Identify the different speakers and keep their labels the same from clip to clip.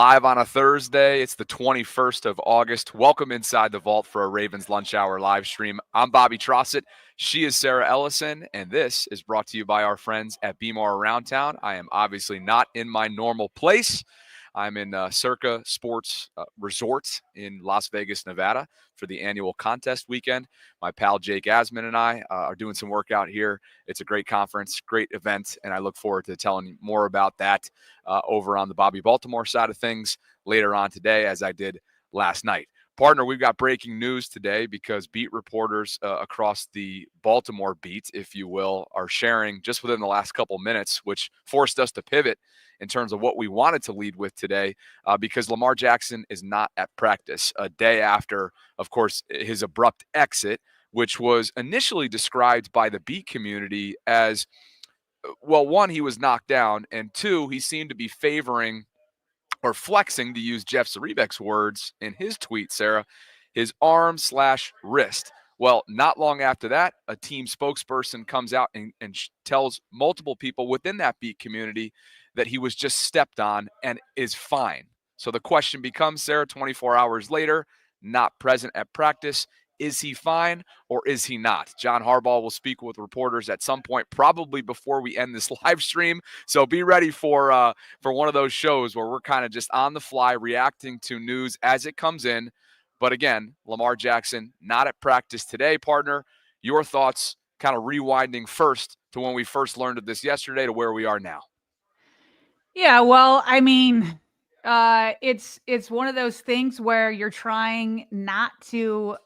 Speaker 1: Live on a Thursday. It's the 21st of August. Welcome inside the vault for a Ravens Lunch Hour live stream. I'm Bobby Trossett. She is Sarah Ellison, and this is brought to you by our friends at BMR Around Town. I am obviously not in my normal place. I'm in Circa Sports Resort in Las Vegas, Nevada for the annual contest weekend. My pal Jake Asman and I are doing some work out here. It's a great conference, great event, and I look forward to telling you more about that over on the Bobby Baltimore side of things later on today, as I did last night. Partner, we've got breaking news today because beat reporters across the Baltimore beat, if you will, are sharing just within the last couple minutes, which forced us to pivot in terms of what we wanted to lead with today because Lamar Jackson is not at practice a day after, of course, his abrupt exit, which was initially described by the beat community as, well, one, he was knocked down, and two, he seemed to be favoring or flexing, to use Jeff Zaribek's words in his tweet, Sarah, his arm/wrist. Well, not long after that, a team spokesperson comes out and tells multiple people within that beat community that he was just stepped on and is fine. So the question becomes, Sarah, 24 hours later, not present at practice, is he fine or is he not? John Harbaugh will speak with reporters at some point, probably before we end this live stream. So be ready for one of those shows where we're kind of just on the fly reacting to news as it comes in. But again, Lamar Jackson not at practice today, partner. Your thoughts kind of rewinding first to when we first learned of this yesterday to where we are now.
Speaker 2: Yeah, well, I mean, it's one of those things where you're trying not to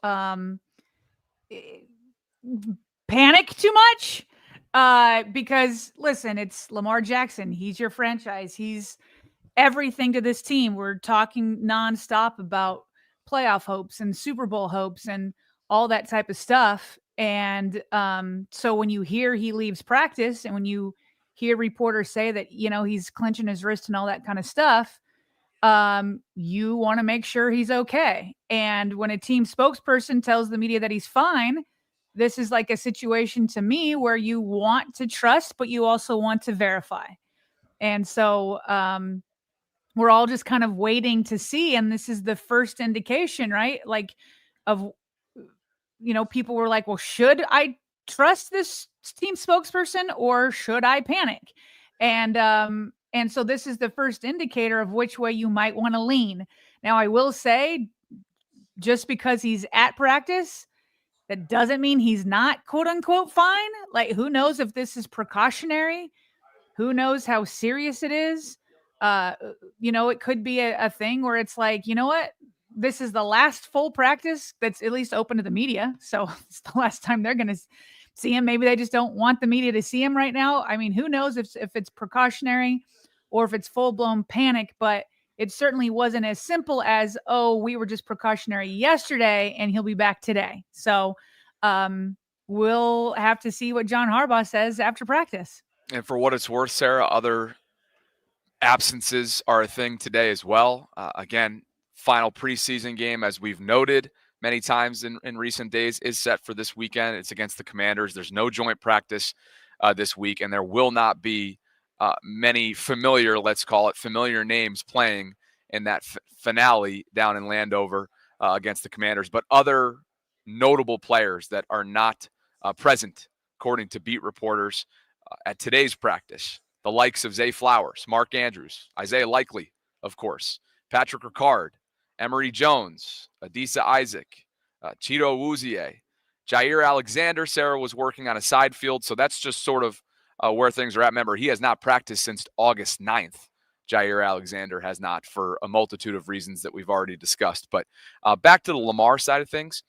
Speaker 2: panic too much because listen, it's Lamar Jackson. He's your franchise. He's everything to this team. We're talking nonstop about playoff hopes and Super Bowl hopes and all that type of stuff. And so when you hear he leaves practice and when you hear reporters say that, you know, he's clenching his wrist and all that kind of stuff, you want to make sure he's okay. And when a team spokesperson tells the media that he's fine, this is like a situation to me where you want to trust, but you also want to verify. And so we're all just kind of waiting to see. And this is the first indication, right? Like, of, you know, people were like, well, should I trust this team spokesperson or should I panic? And so this is the first indicator of which way you might want to lean. Now, I will say, just because he's at practice, that doesn't mean he's not quote unquote fine. Like, who knows if this is precautionary? Who knows how serious it is? You know, it could be a thing where it's like, you know what? This is the last full practice that's at least open to the media. So it's the last time they're going to see him. Maybe they just don't want the media to see him right now. I mean, who knows if it's precautionary or if it's full-blown panic, but it certainly wasn't as simple as, oh, we were just precautionary yesterday and he'll be back today. So we'll have to see what John Harbaugh says after practice.
Speaker 1: And for what it's worth, Sarah, other absences are a thing today as well. Again, final preseason game, as we've noted many times in recent days, is set for this weekend. It's against the Commanders. There's no joint practice this week, and there will not be many familiar, let's call it, familiar names playing in that finale down in Landover against the Commanders. But other notable players that are not present, according to beat reporters, at today's practice, the likes of Zay Flowers, Mark Andrews, Isaiah Likely, of course, Patrick Ricard, Emory Jones, Adisa Isaac, Cheeto Awuzie, Jair Alexander. Sarah was working on a side field, so that's just sort of where things are at. Remember, he has not practiced since August 9th. Jair Alexander has not, for a multitude of reasons that we've already discussed. But back to the Lamar side of things,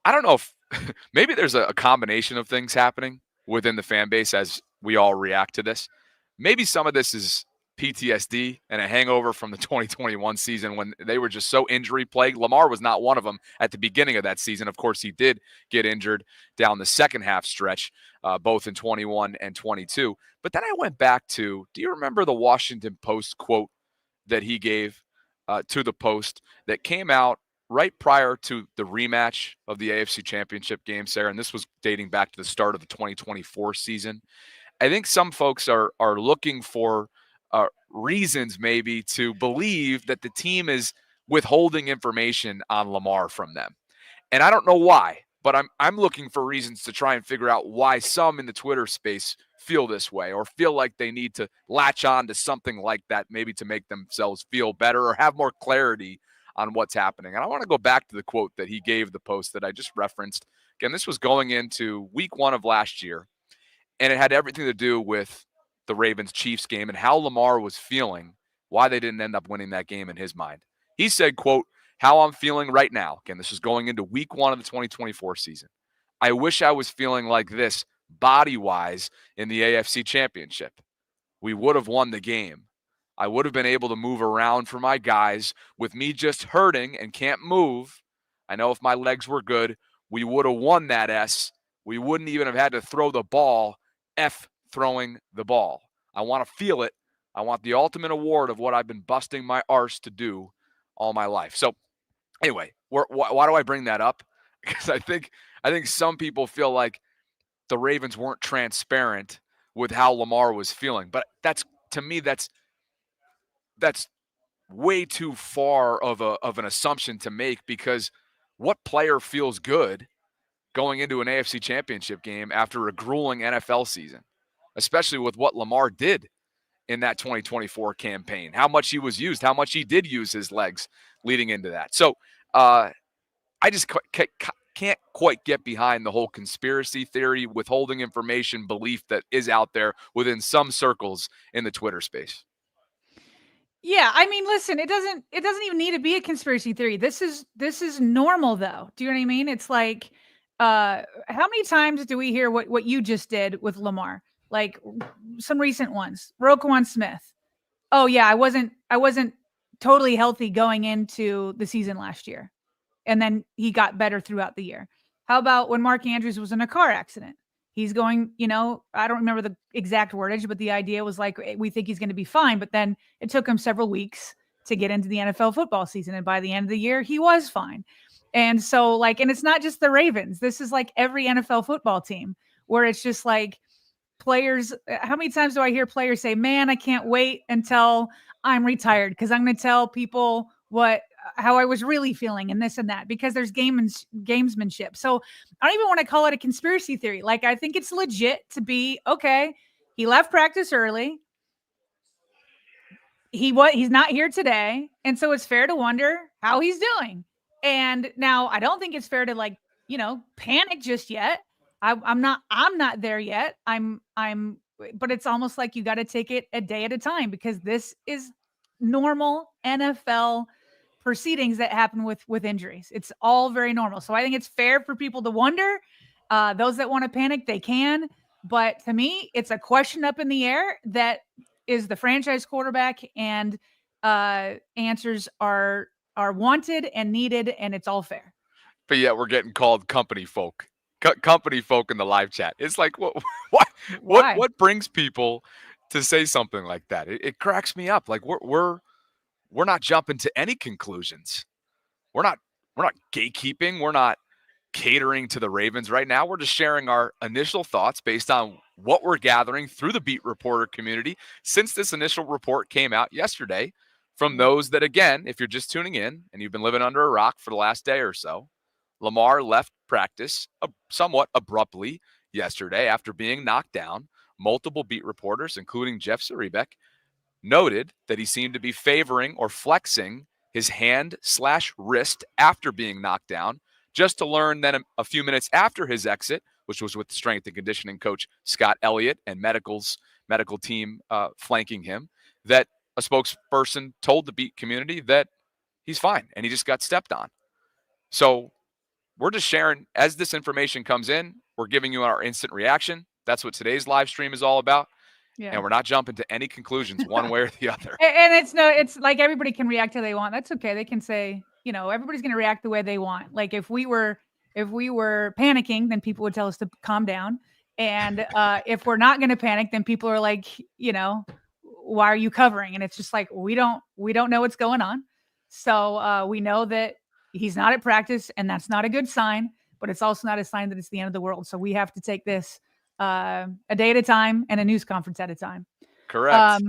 Speaker 1: I don't know if maybe there's a combination of things happening within the fan base as we all react to this. Maybe some of this is PTSD and a hangover from the 2021 season when they were just so injury plagued. Lamar was not one of them at the beginning of that season. Of course, he did get injured down the second half stretch, both in 21 and 22. But then I went back to, do you remember the Washington Post quote that he gave to the Post that came out right prior to the rematch of the AFC Championship game, Sarah? And this was dating back to the start of the 2024 season. I think some folks are looking for reasons maybe to believe that the team is withholding information on Lamar from them. And I don't know why, but I'm looking for reasons to try and figure out why some in the Twitter space feel this way or feel like they need to latch on to something like that, maybe to make themselves feel better or have more clarity on what's happening. And I want to go back to the quote that he gave the post that I just referenced. Again, this was going into week 1 of last year, and it had everything to do with the Ravens-Chiefs game and how Lamar was feeling, why they didn't end up winning that game in his mind. He said, quote, "How I'm feeling right now." Again, this is going into week 1 of the 2024 season. "I wish I was feeling like this body-wise in the AFC Championship. We would have won the game. I would have been able to move around for my guys. With me just hurting and can't move, I know if my legs were good, we would have won that S. We wouldn't even have had to throw the ball. F throwing the ball. I want to feel it. I want the ultimate award of what I've been busting my arse to do all my life." So anyway, why do I bring that up? Because I think some people feel like the Ravens weren't transparent with how Lamar was feeling. But to me, that's way too far of an assumption to make, because what player feels good going into an AFC Championship game after a grueling NFL season, especially with what Lamar did in that 2024 campaign, how much he was used, how much he did use his legs leading into that. So I just can't quite get behind the whole conspiracy theory, withholding information belief that is out there within some circles in the Twitter space.
Speaker 2: Yeah, I mean, listen, it doesn't even need to be a conspiracy theory. This is normal, though. Do you know what I mean? It's like, how many times do we hear what you just did with Lamar? Like some recent ones. Roquan Smith. Oh yeah, I wasn't totally healthy going into the season last year. And then he got better throughout the year. How about when Mark Andrews was in a car accident? He's going, I don't remember the exact wordage, but the idea was like, we think he's going to be fine. But then it took him several weeks to get into the NFL football season. And by the end of the year, he was fine. And so and it's not just the Ravens. This is like every NFL football team where it's just like players. How many times do I hear players say, "Man, I can't wait until I'm retired because I'm going to tell people how I was really feeling and this and that," because there's gamesmanship. So I don't even want to call it a conspiracy theory. Like, I think it's legit to be, okay, he left practice early. He's not here today. And so it's fair to wonder how he's doing. And now I don't think it's fair to panic just yet. I'm not there yet. But it's almost like you got to take it a day at a time, because this is normal NFL proceedings that happen with injuries. It's all very normal. So I think it's fair for people to wonder. Those that want to panic, they can. But to me, it's a question up in the air that is the franchise quarterback, and answers are wanted and needed, and it's all fair.
Speaker 1: But yet we're getting called company folk. Company folk in the live chat. It's like, what brings people to say something like that? It cracks me up. Like we're not jumping to any conclusions. We're not gatekeeping. We're not catering to the Ravens right now. We're just sharing our initial thoughts based on what we're gathering through the beat reporter community since this initial report came out yesterday from those that, again, if you're just tuning in and you've been living under a rock for the last day or so, Lamar left practice somewhat abruptly yesterday after being knocked down. Multiple beat reporters, including Jeff Zaribek, noted that he seemed to be favoring or flexing his hand/wrist after being knocked down, just to learn then a few minutes after his exit, which was with strength and conditioning coach Scott Elliott and medical team flanking him, that a spokesperson told the beat community that he's fine and he just got stepped on. So we're just sharing as this information comes in. We're giving you our instant reaction. That's what today's live stream is all about. Yeah. And we're not jumping to any conclusions one way or the other.
Speaker 2: And it's like everybody can react how they want. That's okay. They can say, everybody's going to react the way they want. Like if we were panicking, then people would tell us to calm down. And if we're not going to panic, then people are like, why are you covering? And it's just like, we don't know what's going on. So we know that he's not at practice, and that's not a good sign, but it's also not a sign that it's the end of the world. So we have to take this a day at a time and a news conference at a time.
Speaker 1: Correct.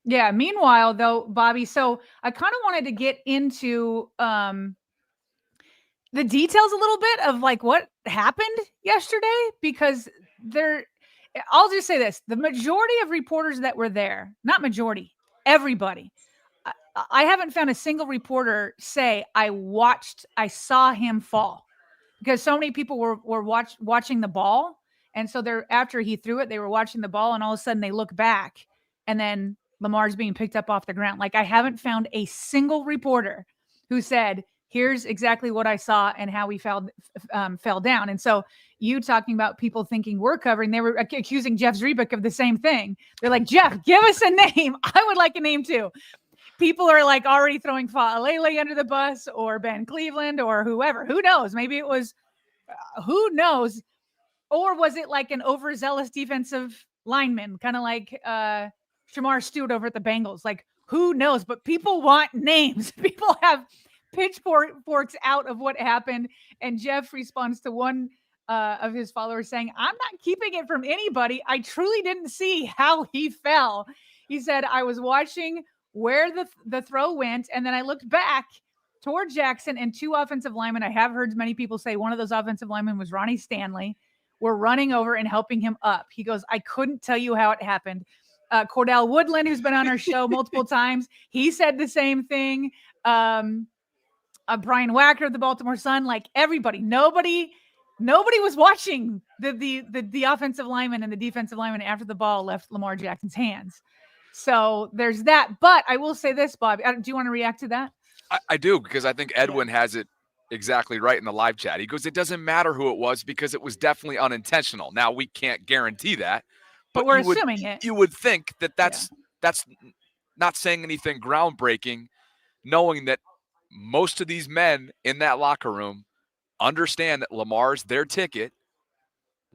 Speaker 2: Yeah. Meanwhile, though, Bobby, so I kind of wanted to get into the details a little bit of like what happened yesterday, because I'll just say this: the majority of reporters that were there, not majority, everybody. I haven't found a single reporter say I saw him fall, because so many people were watching the ball, and so they're after he threw it, they were watching the ball, and all of a sudden they look back, and then Lamar's being picked up off the ground. Like, I haven't found a single reporter who said, "Here's exactly what I saw and how he fell down." And so, you talking about people thinking we're covering, they were accusing Jeff Zrebiec of the same thing. They're like, "Jeff, give us a name. I would like a name too." People are like already throwing Fa'alele under the bus, or Ben Cleveland, or whoever. Who knows? Maybe it was, who knows? Or was it like an overzealous defensive lineman, kind of like Shamar Stewart over at the Bengals? Like, who knows? But people want names. People have pitchforks out of what happened. And Jeff responds to one of his followers saying, "I'm not keeping it from anybody. I truly didn't see how he fell." He said, "I was watching where the throw went, and then I looked back toward Jackson and two offensive linemen. I have heard many people say one of those offensive linemen was Ronnie Stanley. Were running over and helping him up." He goes, "I couldn't tell you how it happened." Cordell Woodland, who's been on our show multiple times, he said the same thing. Brian Wacker of the Baltimore Sun, like everybody, nobody was watching the offensive lineman and the defensive lineman after the ball left Lamar Jackson's hands. So there's that. But I will say this, Bobby. Do you want to react to that?
Speaker 1: I do, because I think Edwin has it exactly right in the live chat. He goes, "It doesn't matter who it was because it was definitely unintentional." Now, we can't guarantee that,
Speaker 2: but we're assuming it.
Speaker 1: You would think that that's not saying anything groundbreaking, knowing that most of these men in that locker room understand that Lamar's their ticket,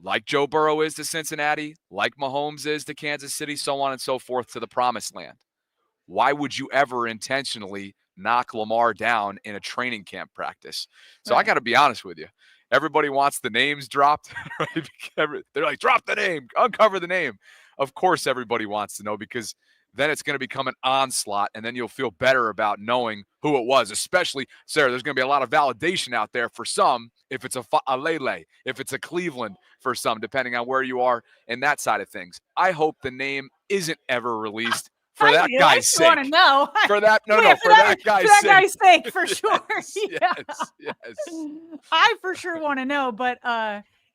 Speaker 1: like Joe Burrow is to Cincinnati, like Mahomes is to Kansas City, so on and so forth, to the promised land. Why would you ever intentionally knock Lamar down in a training camp practice? So I got to be honest with you. Everybody wants the names dropped. Right? They're like, "Drop the name, uncover the name." Of course, everybody wants to know, because then it's going to become an onslaught, and then you'll feel better about knowing who it was. Especially, Sarah, there's going to be a lot of validation out there for some, if it's a Lele, if it's a Cleveland for some, depending on where you are in that side of things. I hope the name isn't ever released. For that guy's sake.
Speaker 2: Want to know.
Speaker 1: For that, for that guy's
Speaker 2: sake, for sure.
Speaker 1: Yes.
Speaker 2: I for sure want to know, but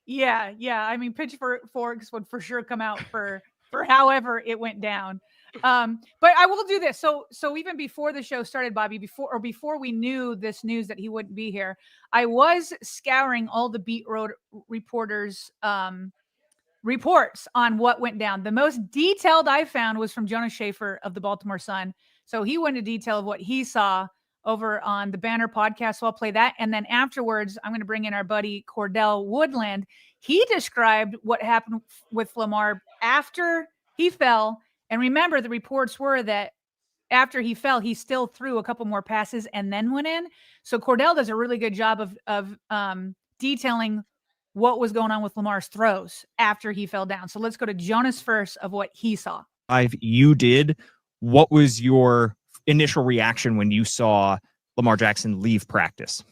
Speaker 2: yeah. I mean, pitchforks would for sure come out for however it went down. But I will do this. So even before the show started, Bobby, before we knew this news that he wouldn't be here, I was scouring all the beat road reporters' reports on what went down. The most detailed I found was from Jonas Schaefer of the Baltimore Sun. So he went into detail of what he saw over on the Banner podcast. So I'll play that. And then afterwards, I'm going to bring in our buddy Cordell Woodland. He described what happened with Lamar after he fell. And remember, the reports were that after he fell, he still threw a couple more passes and then went in. So Cordell does a really good job of detailing what was going on with Lamar's throws after he fell down. So let's go to Jonas first of what he saw.
Speaker 3: You did. What was your initial reaction when you saw Lamar Jackson leave practice?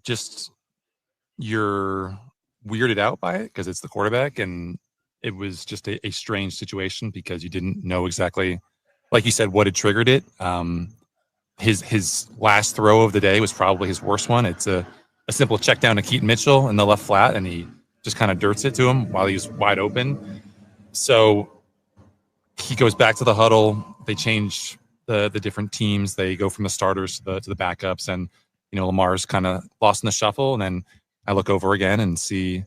Speaker 4: Just you're weirded out by it because it's the quarterback, and it was just a strange situation because you didn't know exactly, like you said, what had triggered it. His last throw of the day was probably his worst one. It's a simple check down to Keaton Mitchell in the left flat, and he just kind of dirts it to him while he's wide open. So he goes back to the huddle. They change the different teams. They go from the starters to the backups, and Lamar's kind of lost in the shuffle. And then I look over again and see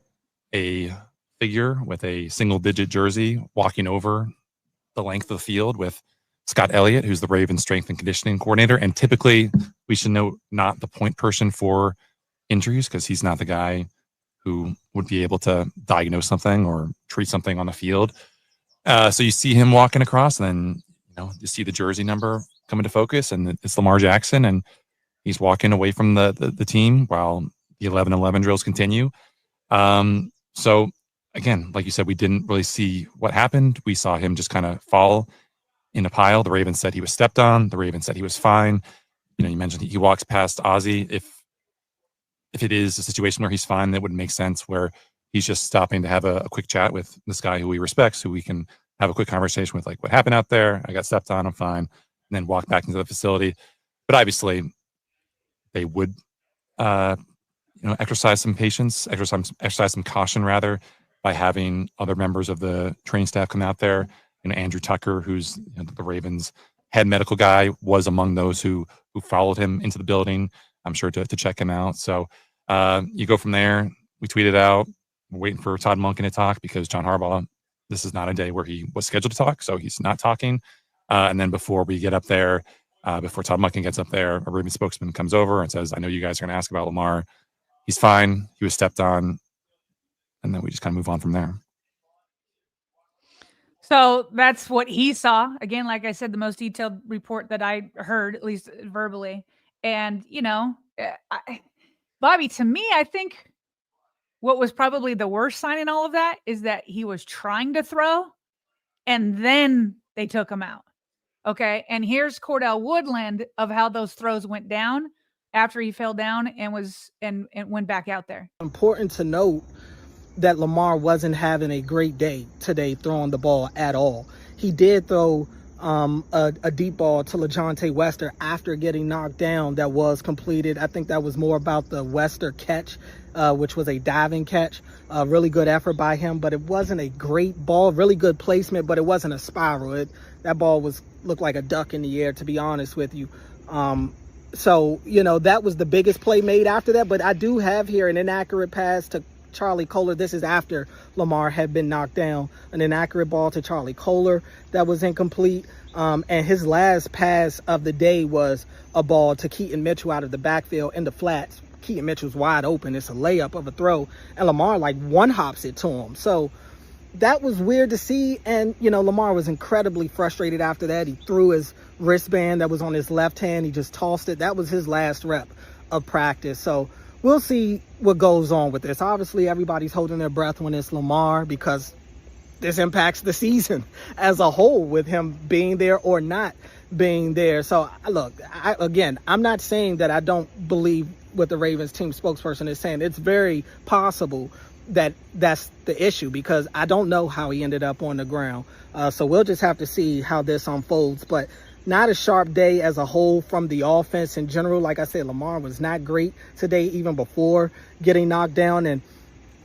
Speaker 4: a figure with a single-digit jersey walking over the length of the field with Scott Elliott, who's the Ravens strength and conditioning coordinator. And typically, we should note, not the point person for injuries, because he's not the guy who would be able to diagnose something or treat something on the field. So you see him walking across, and then you see the jersey number come into focus, and it's Lamar Jackson, and he's walking away from the team while the 11-11 drills continue. So again, like you said, we didn't really see what happened. We saw him just kind of fall in a pile. The Ravens said he was stepped on. The Ravens said he was fine. You mentioned he walks past Ozzie. If it is a situation where he's fine, that would make sense, where he's just stopping to have a quick chat with this guy who he respects, who we can have a quick conversation with, like, what happened out there? I got stepped on, I'm fine. And then walk back into the facility. But obviously they would, exercise some patience, exercise some caution rather, by having other members of the training staff come out there. Andrew Tucker, who's the Ravens head medical guy, was among those who followed him into the building, I'm sure, to check him out. So you go from there. We tweeted out, we're waiting for Todd Monken to talk, because John Harbaugh, this is not a day where he was scheduled to talk, so he's not talking. And then before we get up there, before Todd Monken gets up there, a Ravens spokesman comes over and says, I know you guys are going to ask about Lamar. He's fine. He was stepped on. And then we just kind of move on from there.
Speaker 2: So that's what he saw. Again, like I said, the most detailed report that I heard, at least verbally. And, Bobby, to me, I think what was probably the worst sign in all of that is that he was trying to throw and then they took him out. Okay. And here's Cordell Woodland of how those throws went down after he fell down and went back out there.
Speaker 5: Important to note that Lamar wasn't having a great day today throwing the ball at all. He did throw a deep ball to LaJohntay Wester after getting knocked down that was completed. I think that was more about the Wester catch, which was a diving catch. Really good effort by him, but it wasn't a great ball. Really good placement, but it wasn't a spiral. That ball looked like a duck in the air, to be honest with you. So, that was the biggest play made after that. But I do have here an inaccurate pass to Charlie Kolar. This is after Lamar had been knocked down. An inaccurate ball to Charlie Kolar that was incomplete. And his last pass of the day was a ball to Keaton Mitchell out of the backfield in the flats. Keaton Mitchell's wide open. It's a layup of a throw. And Lamar one hops it to him. So that was weird to see. And, Lamar was incredibly frustrated after that. He threw his wristband that was on his left hand. He just tossed it. That was his last rep of practice. So we'll see what goes on with this. Obviously, everybody's holding their breath when it's Lamar, because this impacts the season as a whole with him being there or not being there. So, look, I'm not saying that I don't believe what the Ravens team spokesperson is saying. It's very possible that that's the issue, because I don't know how he ended up on the ground. So we'll just have to see how this unfolds. But not a sharp day as a whole from the offense in general. Like I said, Lamar was not great today, even before getting knocked down. And,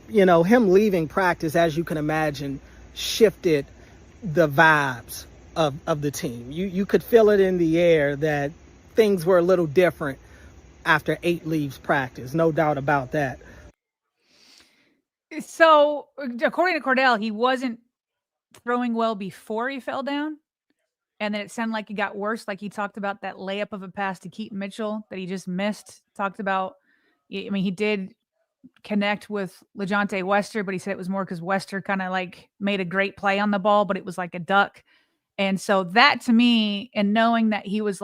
Speaker 5: him leaving practice, as you can imagine, shifted the vibes of the team. You could feel it in the air that things were a little different after 8 leaves practice. No doubt about that.
Speaker 2: So according to Cordell, he wasn't throwing well before he fell down. And then it sounded like it got worse. Like he talked about that layup of a pass to Keaton Mitchell that he just missed. Talked about, he did connect with LaJohntay Wester, but he said it was more because Wester kind of made a great play on the ball, but it was like a duck. And so that, to me, and knowing that he was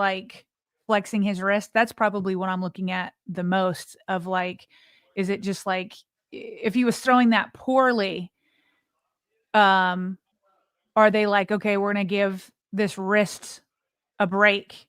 Speaker 2: flexing his wrist, that's probably what I'm looking at the most of is it just if he was throwing that poorly, are they okay, we're going to give this wrist a break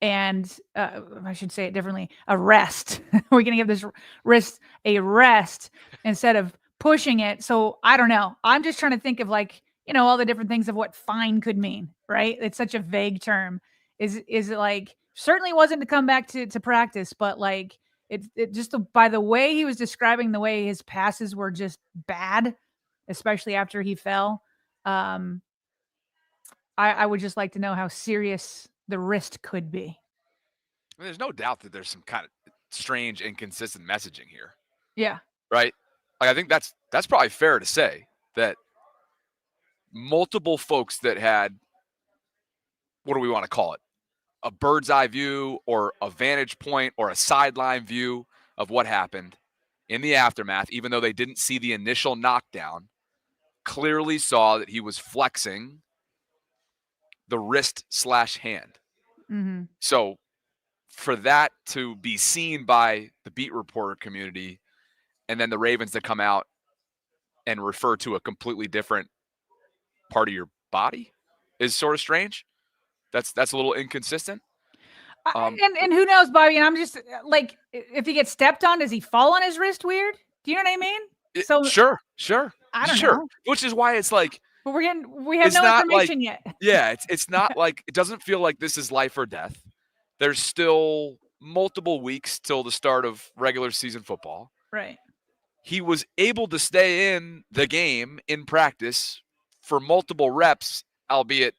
Speaker 2: and I should say it differently, a rest. We're going to give this wrist a rest instead of pushing it. So I don't know. I'm just trying to think of all the different things of what fine could mean, right? It's such a vague term. Is it certainly wasn't to come back to practice, but it just by the way he was describing the way his passes were just bad, especially after he fell. I would just like to know how serious the wrist could be.
Speaker 1: I mean, there's no doubt that there's some kind of strange, inconsistent messaging here.
Speaker 2: Yeah.
Speaker 1: Right? I think that's probably fair to say that multiple folks that had, what do we want to call it, a bird's eye view or a vantage point or a sideline view of what happened in the aftermath, even though they didn't see the initial knockdown, clearly saw that he was flexing the wrist/hand.
Speaker 2: Mm-hmm.
Speaker 1: So for that to be seen by the beat reporter community and then the Ravens to come out and refer to a completely different part of your body is sort of strange. That's a little inconsistent.
Speaker 2: And who knows, Bobby? And I'm just like, if he gets stepped on, does he fall on his wrist weird? Do you know what I mean? So
Speaker 1: Sure.
Speaker 2: I don't know.
Speaker 1: Which is why it's like,
Speaker 2: but we have
Speaker 1: it's
Speaker 2: no
Speaker 1: not
Speaker 2: information yet.
Speaker 1: yeah, it's not like, it doesn't feel like this is life or death. There's still multiple weeks till the start of regular season football.
Speaker 2: Right.
Speaker 1: He was able to stay in the game in practice for multiple reps, albeit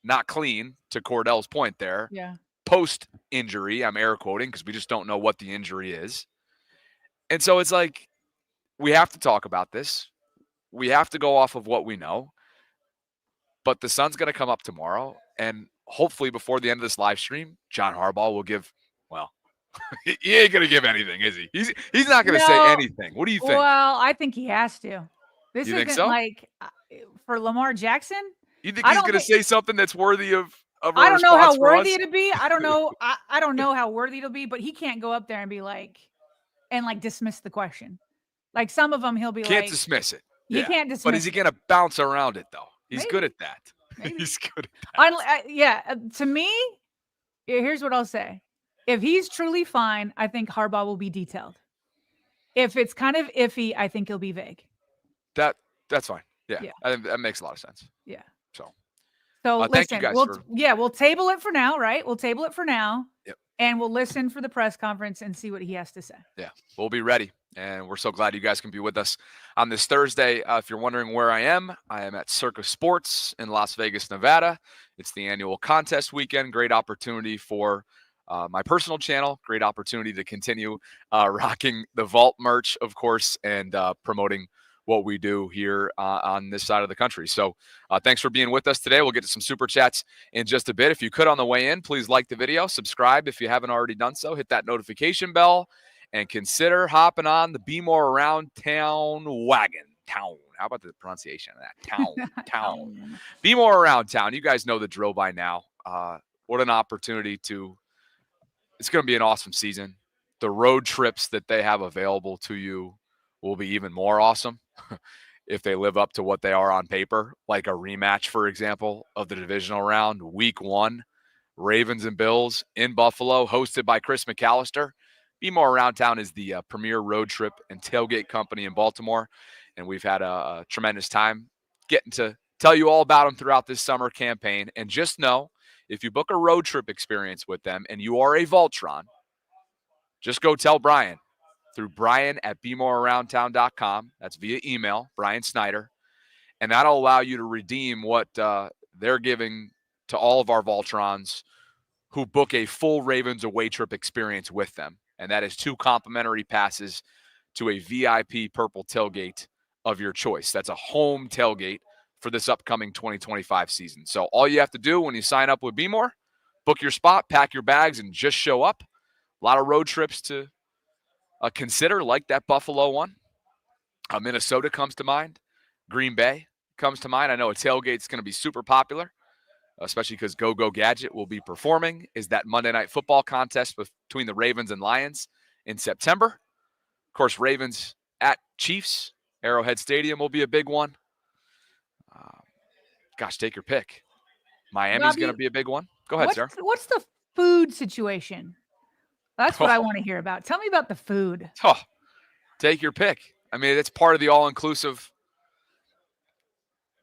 Speaker 1: not clean, to Cordell's point there.
Speaker 2: Yeah.
Speaker 1: Post injury, I'm air quoting because we just don't know what the injury is. And so it's like, we have to talk about this. We have to go off of what we know. But the sun's going to come up tomorrow, and hopefully before the end of this live stream, John Harbaugh will give, well, he ain't going to give anything, is he? He's not going to say anything. What do you think?
Speaker 2: Well, I think he has to. This
Speaker 1: You think
Speaker 2: isn't
Speaker 1: so?
Speaker 2: like for Lamar Jackson.
Speaker 1: You think he's going to say something that's worthy of a
Speaker 2: I don't know
Speaker 1: response
Speaker 2: how
Speaker 1: for
Speaker 2: worthy
Speaker 1: us?
Speaker 2: it'll be. I don't know. I don't know how worthy it'll be, but he can't go up there and be like, and like dismiss the question. Like some of them, he'll be
Speaker 1: Can't
Speaker 2: like,
Speaker 1: dismiss it.
Speaker 2: He can't dismiss.
Speaker 1: But is he going to bounce around it though? He's
Speaker 2: Maybe.
Speaker 1: good at that.
Speaker 2: Maybe.
Speaker 1: He's good at that.
Speaker 2: To me, here's what I'll say. If he's truly fine, I think Harbaugh will be detailed. If it's kind of iffy, I think he'll be vague.
Speaker 1: That's fine. Yeah. I think that makes a lot of sense.
Speaker 2: Yeah.
Speaker 1: So
Speaker 2: listen,
Speaker 1: thank you guys
Speaker 2: we'll table it for now, right? We'll table it for now.
Speaker 1: Yep.
Speaker 2: And we'll listen for the press conference and see what he has to say.
Speaker 1: Yeah, we'll be ready. And we're so glad you guys can be with us on this Thursday. If you're wondering where I am at Circa Sports in Las Vegas, Nevada. It's the annual contest weekend. Great opportunity for my personal channel. Great opportunity to continue rocking the Vault merch, of course, and promoting what we do here on this side of the country. So thanks for being with us today. We'll get to some super chats in just a bit. If you could on the way in, please like the video, subscribe if you haven't already done so, hit that notification bell, and consider hopping on the Be More Around Town wagon. Town. How about the pronunciation of that? Town. Be More Around Town. You guys know the drill by now. What an opportunity it's going to be an awesome season. The road trips that they have available to you will be even more awesome if they live up to what they are on paper, like a rematch, for example, of the divisional round, week 1, Ravens and Bills in Buffalo, hosted by Chris McAllister. Be More Around Town is the premier road trip and tailgate company in Baltimore, and we've had a tremendous time getting to tell you all about them throughout this summer campaign. And just know, if you book a road trip experience with them and you are a Voltron, just go tell Brian through brian@bemorearoundtown.com. That's via email, Brian Snyder. And that'll allow you to redeem what they're giving to all of our Voltrons who book a full Ravens away trip experience with them. And that is 2 complimentary passes to a VIP purple tailgate of your choice. That's a home tailgate for this upcoming 2025 season. So all you have to do when you sign up with Be More, book your spot, pack your bags, and just show up. A lot of road trips to consider, like that Buffalo one. Minnesota comes to mind. Green Bay comes to mind. I know a tailgate's going to be super popular, especially because Go Gadget will be performing. Is that Monday Night Football contest between the Ravens and Lions in September. Of course, Ravens at Chiefs. Arrowhead Stadium will be a big one. Gosh, take your pick. Miami's going to be a big one. Go ahead, Sarah.
Speaker 2: What's the food situation? That's what I want to hear about. Tell me about the food.
Speaker 1: Take your pick. I mean, it's part of the all-inclusive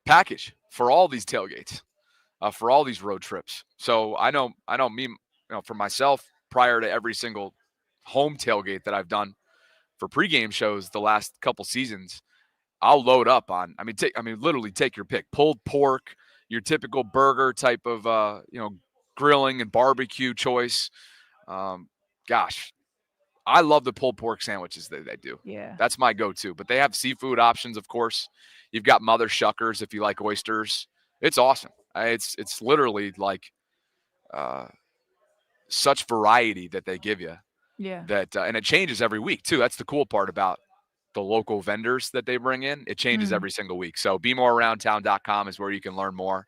Speaker 1: package for all these tailgates, for all these road trips. So I know me, for myself, prior to every single home tailgate that I've done for pregame shows the last couple seasons, I'll load up on, literally take your pick. Pulled pork, your typical burger type of, grilling and barbecue choice. Gosh, I love the pulled pork sandwiches that they do.
Speaker 2: Yeah.
Speaker 1: That's my go-to. But they have seafood options, of course. You've got Mother Shuckers if you like oysters. It's awesome. It's literally like such variety that they give you.
Speaker 2: Yeah.
Speaker 1: That and it changes every week, too. That's the cool part about the local vendors that they bring in. It changes every single week. So BeMoreAroundTown.com is where you can learn more.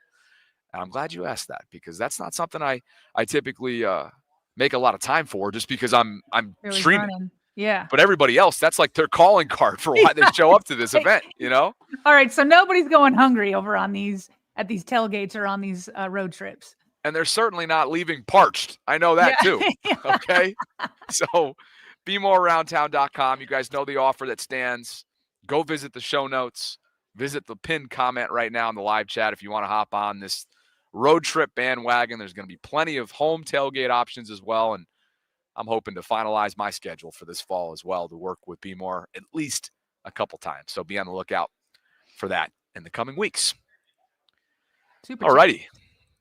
Speaker 1: And I'm glad you asked that, because that's not something I typically make a lot of time for, just because I'm
Speaker 2: Really
Speaker 1: streaming.
Speaker 2: burning. Yeah.
Speaker 1: But everybody else, that's like their calling card for why they show up to this event,
Speaker 2: All right. So nobody's going hungry over at these tailgates or on these road trips.
Speaker 1: and they're certainly not leaving parched. I know that too. Okay. So BeMoreAroundTown.com. You guys know the offer that stands. Go visit the show notes. Visit the pinned comment right now in the live chat if you want to hop on this road trip bandwagon. There's going to be plenty of home tailgate options as well. And I'm hoping to finalize my schedule for this fall as well to work with Be More at least a couple times. So be on the lookout for that in the coming weeks.
Speaker 2: Super
Speaker 1: All righty.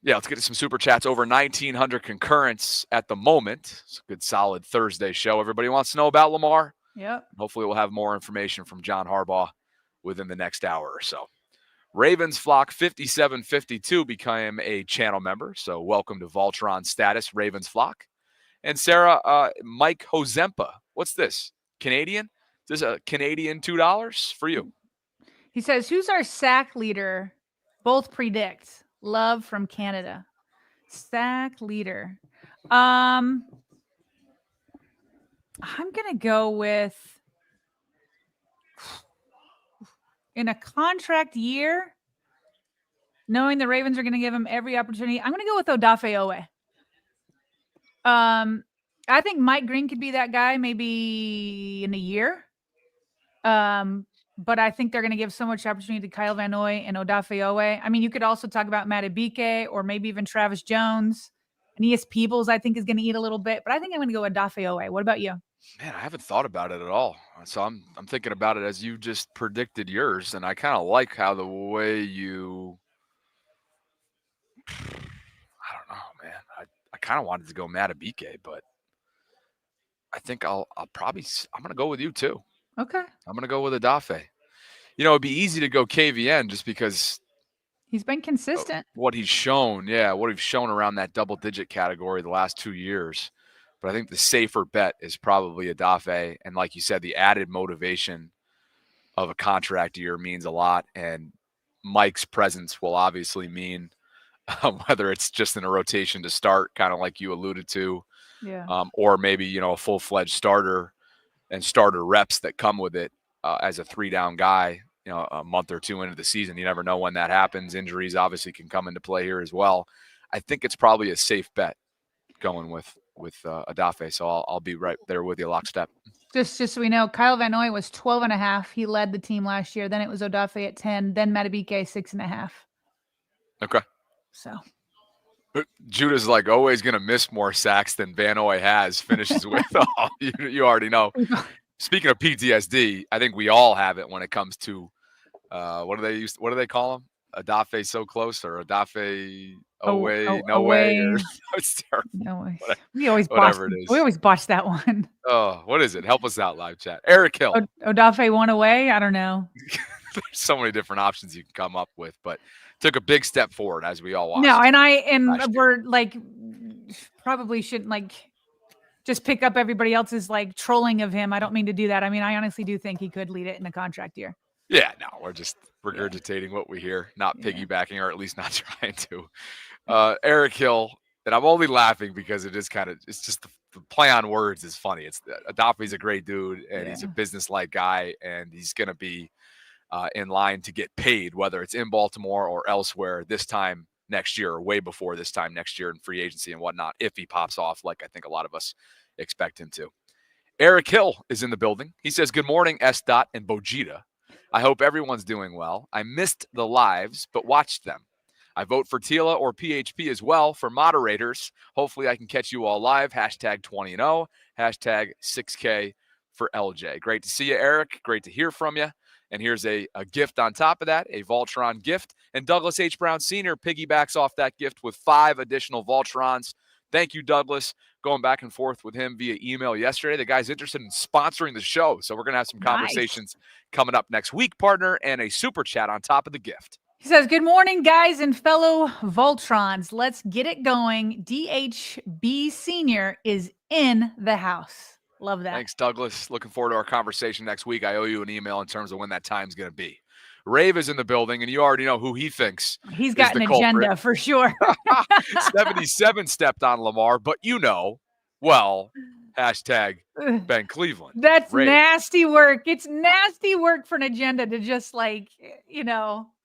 Speaker 1: Yeah, let's get to some super chats. Over 1,900 concurrents at the moment. It's a good, solid Thursday show. Everybody wants to know about Lamar.
Speaker 2: Yep.
Speaker 1: Hopefully we'll have more information from John Harbaugh within the next hour or so. Ravens Flock 5752 became a channel member. So welcome to Voltron status, Ravens Flock. And Sarah, Mike Hozempa. What's this? Canadian? Is this a Canadian $2 for you?
Speaker 2: He says, who's our sack leader? Both predict. Love from Canada. Sack leader. I'm going to go with, in a contract year, knowing the Ravens are going to give him every opportunity, I'm going to go with Odafe Owe. I think Mike Green could be that guy maybe in a year. But I think they're going to give so much opportunity to Kyle Van Noy and Odafe Owe. I mean, you could also talk about Matt Abike or maybe even Travis Jones. And E.S. Peebles, I think, is going to eat a little bit. But I think I'm going to go with Odafe Owe. What about you?
Speaker 1: Man, I haven't thought about it at all. So I'm thinking about it as you just predicted yours. And I kind of like how the way you – I don't know, man. I kind of wanted to go Matt Abike, but I think I'm going to go with you too.
Speaker 2: Okay.
Speaker 1: I'm going to go with Odafe. You know, it'd be easy to go KVN just because
Speaker 2: he's been consistent.
Speaker 1: What he's shown around that double-digit category the last 2 years. But I think the safer bet is probably Odafe. And like you said, the added motivation of a contract year means a lot. And Mike's presence will obviously mean whether it's just in a rotation to start, kind of like you alluded to, or maybe, a full-fledged starter and starter reps that come with it as a 3-down guy, a month or two into the season. You never know when that happens. Injuries obviously can come into play here as well. I think it's probably a safe bet going with Odafe. So I'll be right there with you lockstep.
Speaker 2: Just so we know, Kyle Van Noy was 12.5. He led the team last year. Then it was Odafe at 10. Then Matabike 6.5.
Speaker 1: Okay.
Speaker 2: So
Speaker 1: Judah's like always going to miss more sacks than Van Noy has. Finishes with you already know. Speaking of PTSD, I think we all have it when it comes to what do they call him? Odafe so close or Odafe away, no way. Or, it's terrible.
Speaker 2: No way.
Speaker 1: Whatever it is.
Speaker 2: We always botch that one.
Speaker 1: Oh, what is it? Help us out, live chat. Eric Hill.
Speaker 2: Odafe one away. I don't know.
Speaker 1: There's so many different options you can come up with, but took a big step forward as we all watched.
Speaker 2: No, and we're like probably shouldn't just pick up everybody else's trolling of him. I don't mean to do that. I mean, I honestly do think he could lead it in a contract year.
Speaker 1: Yeah, no, we're just regurgitating what we hear, not piggybacking, or at least not trying to. Eric Hill, and I'm only laughing because it's just the play on words is funny. Adafe's a great dude, and he's a business-like guy, and he's going to be in line to get paid, whether it's in Baltimore or elsewhere this time next year or way before this time next year in free agency and whatnot, if he pops off like I think a lot of us expect him to. Eric Hill is in the building. He says, good morning, S. and Bojita. I hope everyone's doing well. I missed the lives, but watched them. I vote for Tila or PHP as well for moderators. Hopefully I can catch you all live. Hashtag 20-0, hashtag 6K for LJ. Great to see you, Eric. Great to hear from you. And here's a gift on top of that, a Voltron gift. And Douglas H. Brown Sr. piggybacks off that gift with 5 additional Voltrons. Thank you, Douglas. Going back and forth with him via email yesterday. The guy's interested in sponsoring the show. So we're going to have some conversations coming up next week, partner, and a super chat on top of the gift.
Speaker 2: He says, good morning, guys and fellow Voltrons. Let's get it going. DHB Sr. is in the house. Love that.
Speaker 1: Thanks, Douglas. Looking forward to our conversation next week. I owe you an email in terms of when that time's going to be. Rave is in the building, and you already know who he thinks.
Speaker 2: He's got an agenda for sure.
Speaker 1: 77 stepped on Lamar, but Hashtag Ben Cleveland.
Speaker 2: That's
Speaker 1: Rave.
Speaker 2: nasty work. It's nasty work for an agenda to just blame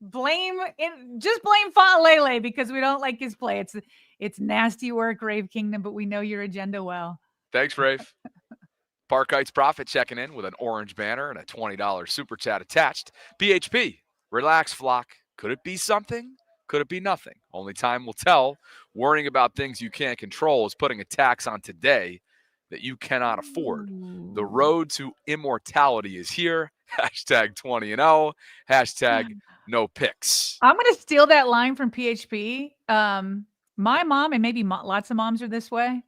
Speaker 2: Fa'alele because we don't like his play. It's nasty work, Rave Kingdom, but we know your agenda well.
Speaker 1: Thanks, Rave. Park Heights Profit checking in with an orange banner and a $20 super chat attached. PHP, relax, flock. Could it be something? Could it be nothing? Only time will tell. Worrying about things you can't control is putting a tax on today that you cannot afford. The road to immortality is here. Hashtag 20-0. Hashtag no picks.
Speaker 2: I'm going to steal that line from PHP. My mom, and maybe lots of moms are this way.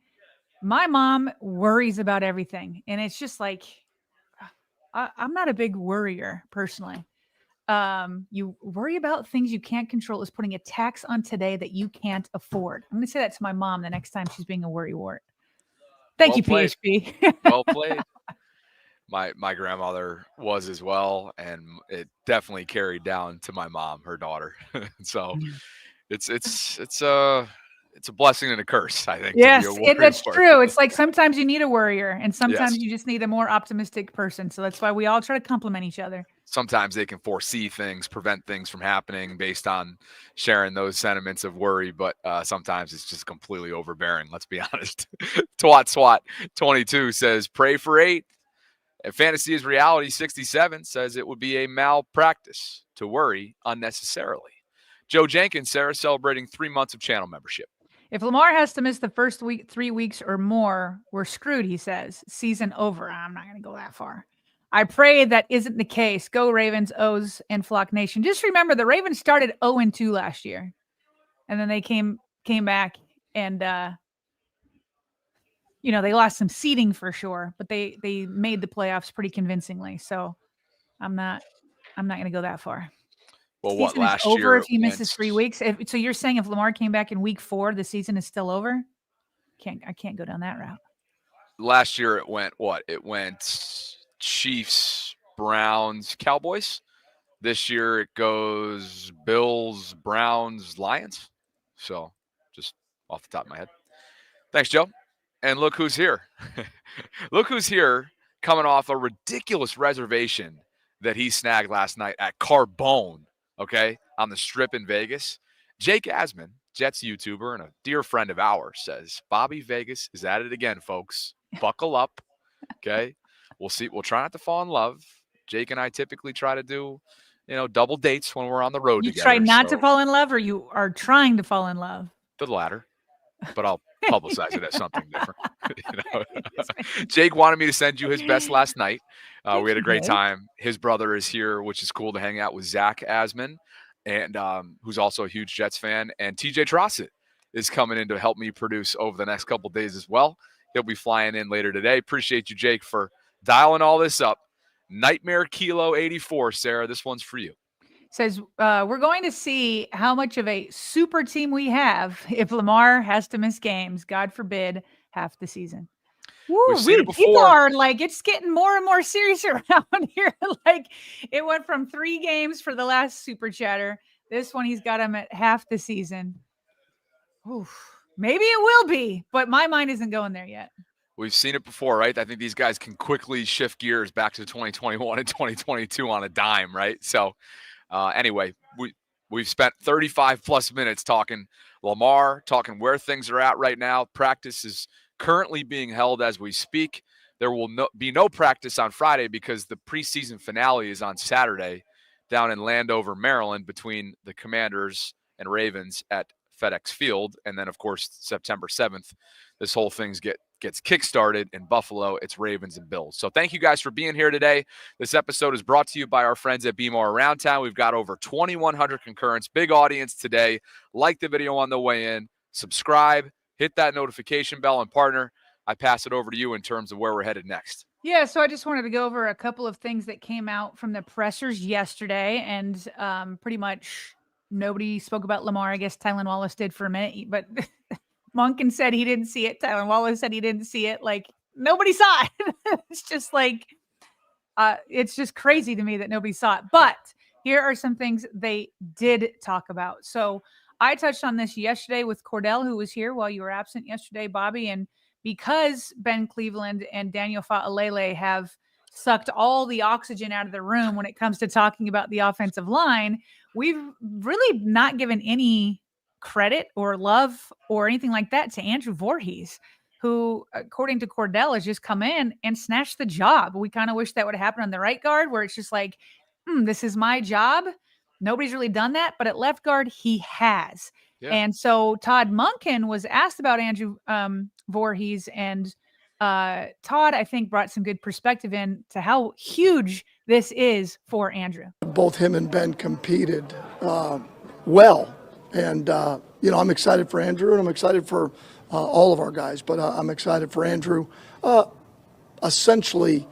Speaker 2: My mom worries about everything. And it's just like, I'm not a big worrier personally. You worry about things you can't control is putting a tax on today that you can't afford. I'm going to say that to my mom the next time she's being a worrywart. Thank you,
Speaker 1: played.
Speaker 2: PHP.
Speaker 1: Well played. My grandmother was as well, and it definitely carried down to my mom, her daughter. So it's a blessing and a curse, I think.
Speaker 2: Yes,
Speaker 1: to be a
Speaker 2: that's
Speaker 1: worrywart.
Speaker 2: true. It's like sometimes you need a worrier, and sometimes
Speaker 1: Yes.
Speaker 2: you just need a more optimistic person. So that's why we all try to compliment each other.
Speaker 1: Sometimes they can foresee things, prevent things from happening based on sharing those sentiments of worry, but sometimes it's just completely overbearing. Let's be honest. Swat 22 says, pray for 8. And Fantasy is Reality 67 says it would be a malpractice to worry unnecessarily. Joe Jenkins, Sarah, celebrating 3 months of channel membership.
Speaker 2: If Lamar has to miss the first 3 weeks or more, we're screwed, he says. Season over. I'm not going to go that far. I pray that isn't the case. Go Ravens, O's, and Flock Nation. Just remember, the Ravens started 0-2 last year. And then they came back and, they lost some seeding for sure. But they made the playoffs pretty convincingly. So I'm not going to go that far.
Speaker 1: Well,
Speaker 2: Season
Speaker 1: what last
Speaker 2: is over
Speaker 1: year
Speaker 2: if he misses 3 weeks. So you're saying if Lamar came back in week 4, the season is still over? I can't go down that route.
Speaker 1: Last year it went what? It went Chiefs, Browns, Cowboys. This year it goes Bills, Browns, Lions. So just off the top of my head. Thanks, Joe. And look who's here. Look who's here coming off a ridiculous reservation that he snagged last night at Carbone, okay, on the Strip in Vegas. Jake Asman, Jets YouTuber and a dear friend of ours, says, Bobby Vegas is at it again, folks. Buckle up, okay? We'll see. We'll try not to fall in love. Jake and I typically try to do, double dates when we're on the road
Speaker 2: You
Speaker 1: together.
Speaker 2: try not to fall in love, or you are trying to fall in love?
Speaker 1: The latter, but I'll publicize it as something different. Jake wanted me to send you his best last night. We had a great time. His brother is here, which is cool to hang out with Zach Asman, and who's also a huge Jets fan. And TJ Trossett is coming in to help me produce over the next couple days as well. He'll be flying in later today. Appreciate you, Jake, for dialing all this up. Nightmare Kilo 84, Sarah. This one's for you.
Speaker 2: Says, we're going to see how much of a super team we have if Lamar has to miss games, God forbid, half the season. Woo,
Speaker 1: We've seen it before.
Speaker 2: People are like, it's getting more and more serious around here. Like, it went from 3 games for the last super chatter. This one, he's got him at half the season. Oof. Maybe it will be, but my mind isn't going there yet.
Speaker 1: We've seen it before, right? I think these guys can quickly shift gears back to 2021 and 2022 on a dime, right? So anyway, we've spent 35 plus minutes talking Lamar, talking where things are at right now. Practice is currently being held as we speak. There will be no practice on Friday because the preseason finale is on Saturday down in Landover, Maryland, between the Commanders and Ravens at FedEx Field. And then, of course, September 7th, this whole thing gets kickstarted in Buffalo. It's Ravens and Bills. So thank you guys for being here today. This episode is brought to you by our friends at Be More Around Town. We've got over 2,100 concurrents. Big audience today. Like the video on the way in. Subscribe. Hit that notification bell. And partner, I pass it over to you in terms of where we're headed next.
Speaker 2: Yeah, so I just wanted to go over a couple of things that came out from the pressers yesterday. And pretty much nobody spoke about Lamar. I guess Tylan Wallace did for a minute. But Monken said he didn't see it. Tylan Wallace said he didn't see it. Like, nobody saw it. It's just like, it's just crazy to me that nobody saw it. But here are some things they did talk about. So I touched on this yesterday with Cordell, who was here while you were absent yesterday, Bobby. And because Ben Cleveland and Daniel Fa'alele have sucked all the oxygen out of the room when it comes to talking about the offensive line, we've really not given any credit or love or anything like that to Andrew Vorhees, who, according to Cordell, has just come in and snatched the job. We kind of wish that would happen on the right guard, where it's just like, this is my job. Nobody's really done that, but at left guard, he has.
Speaker 1: Yeah.
Speaker 2: And so Todd Monken was asked about Andrew Vorhees, and Todd, I think, brought some good perspective in to how huge this is for Andrew.
Speaker 6: Both him and Ben competed well. And, I'm excited for Andrew, and I'm excited for all of our guys. But I'm excited for Andrew. Essentially,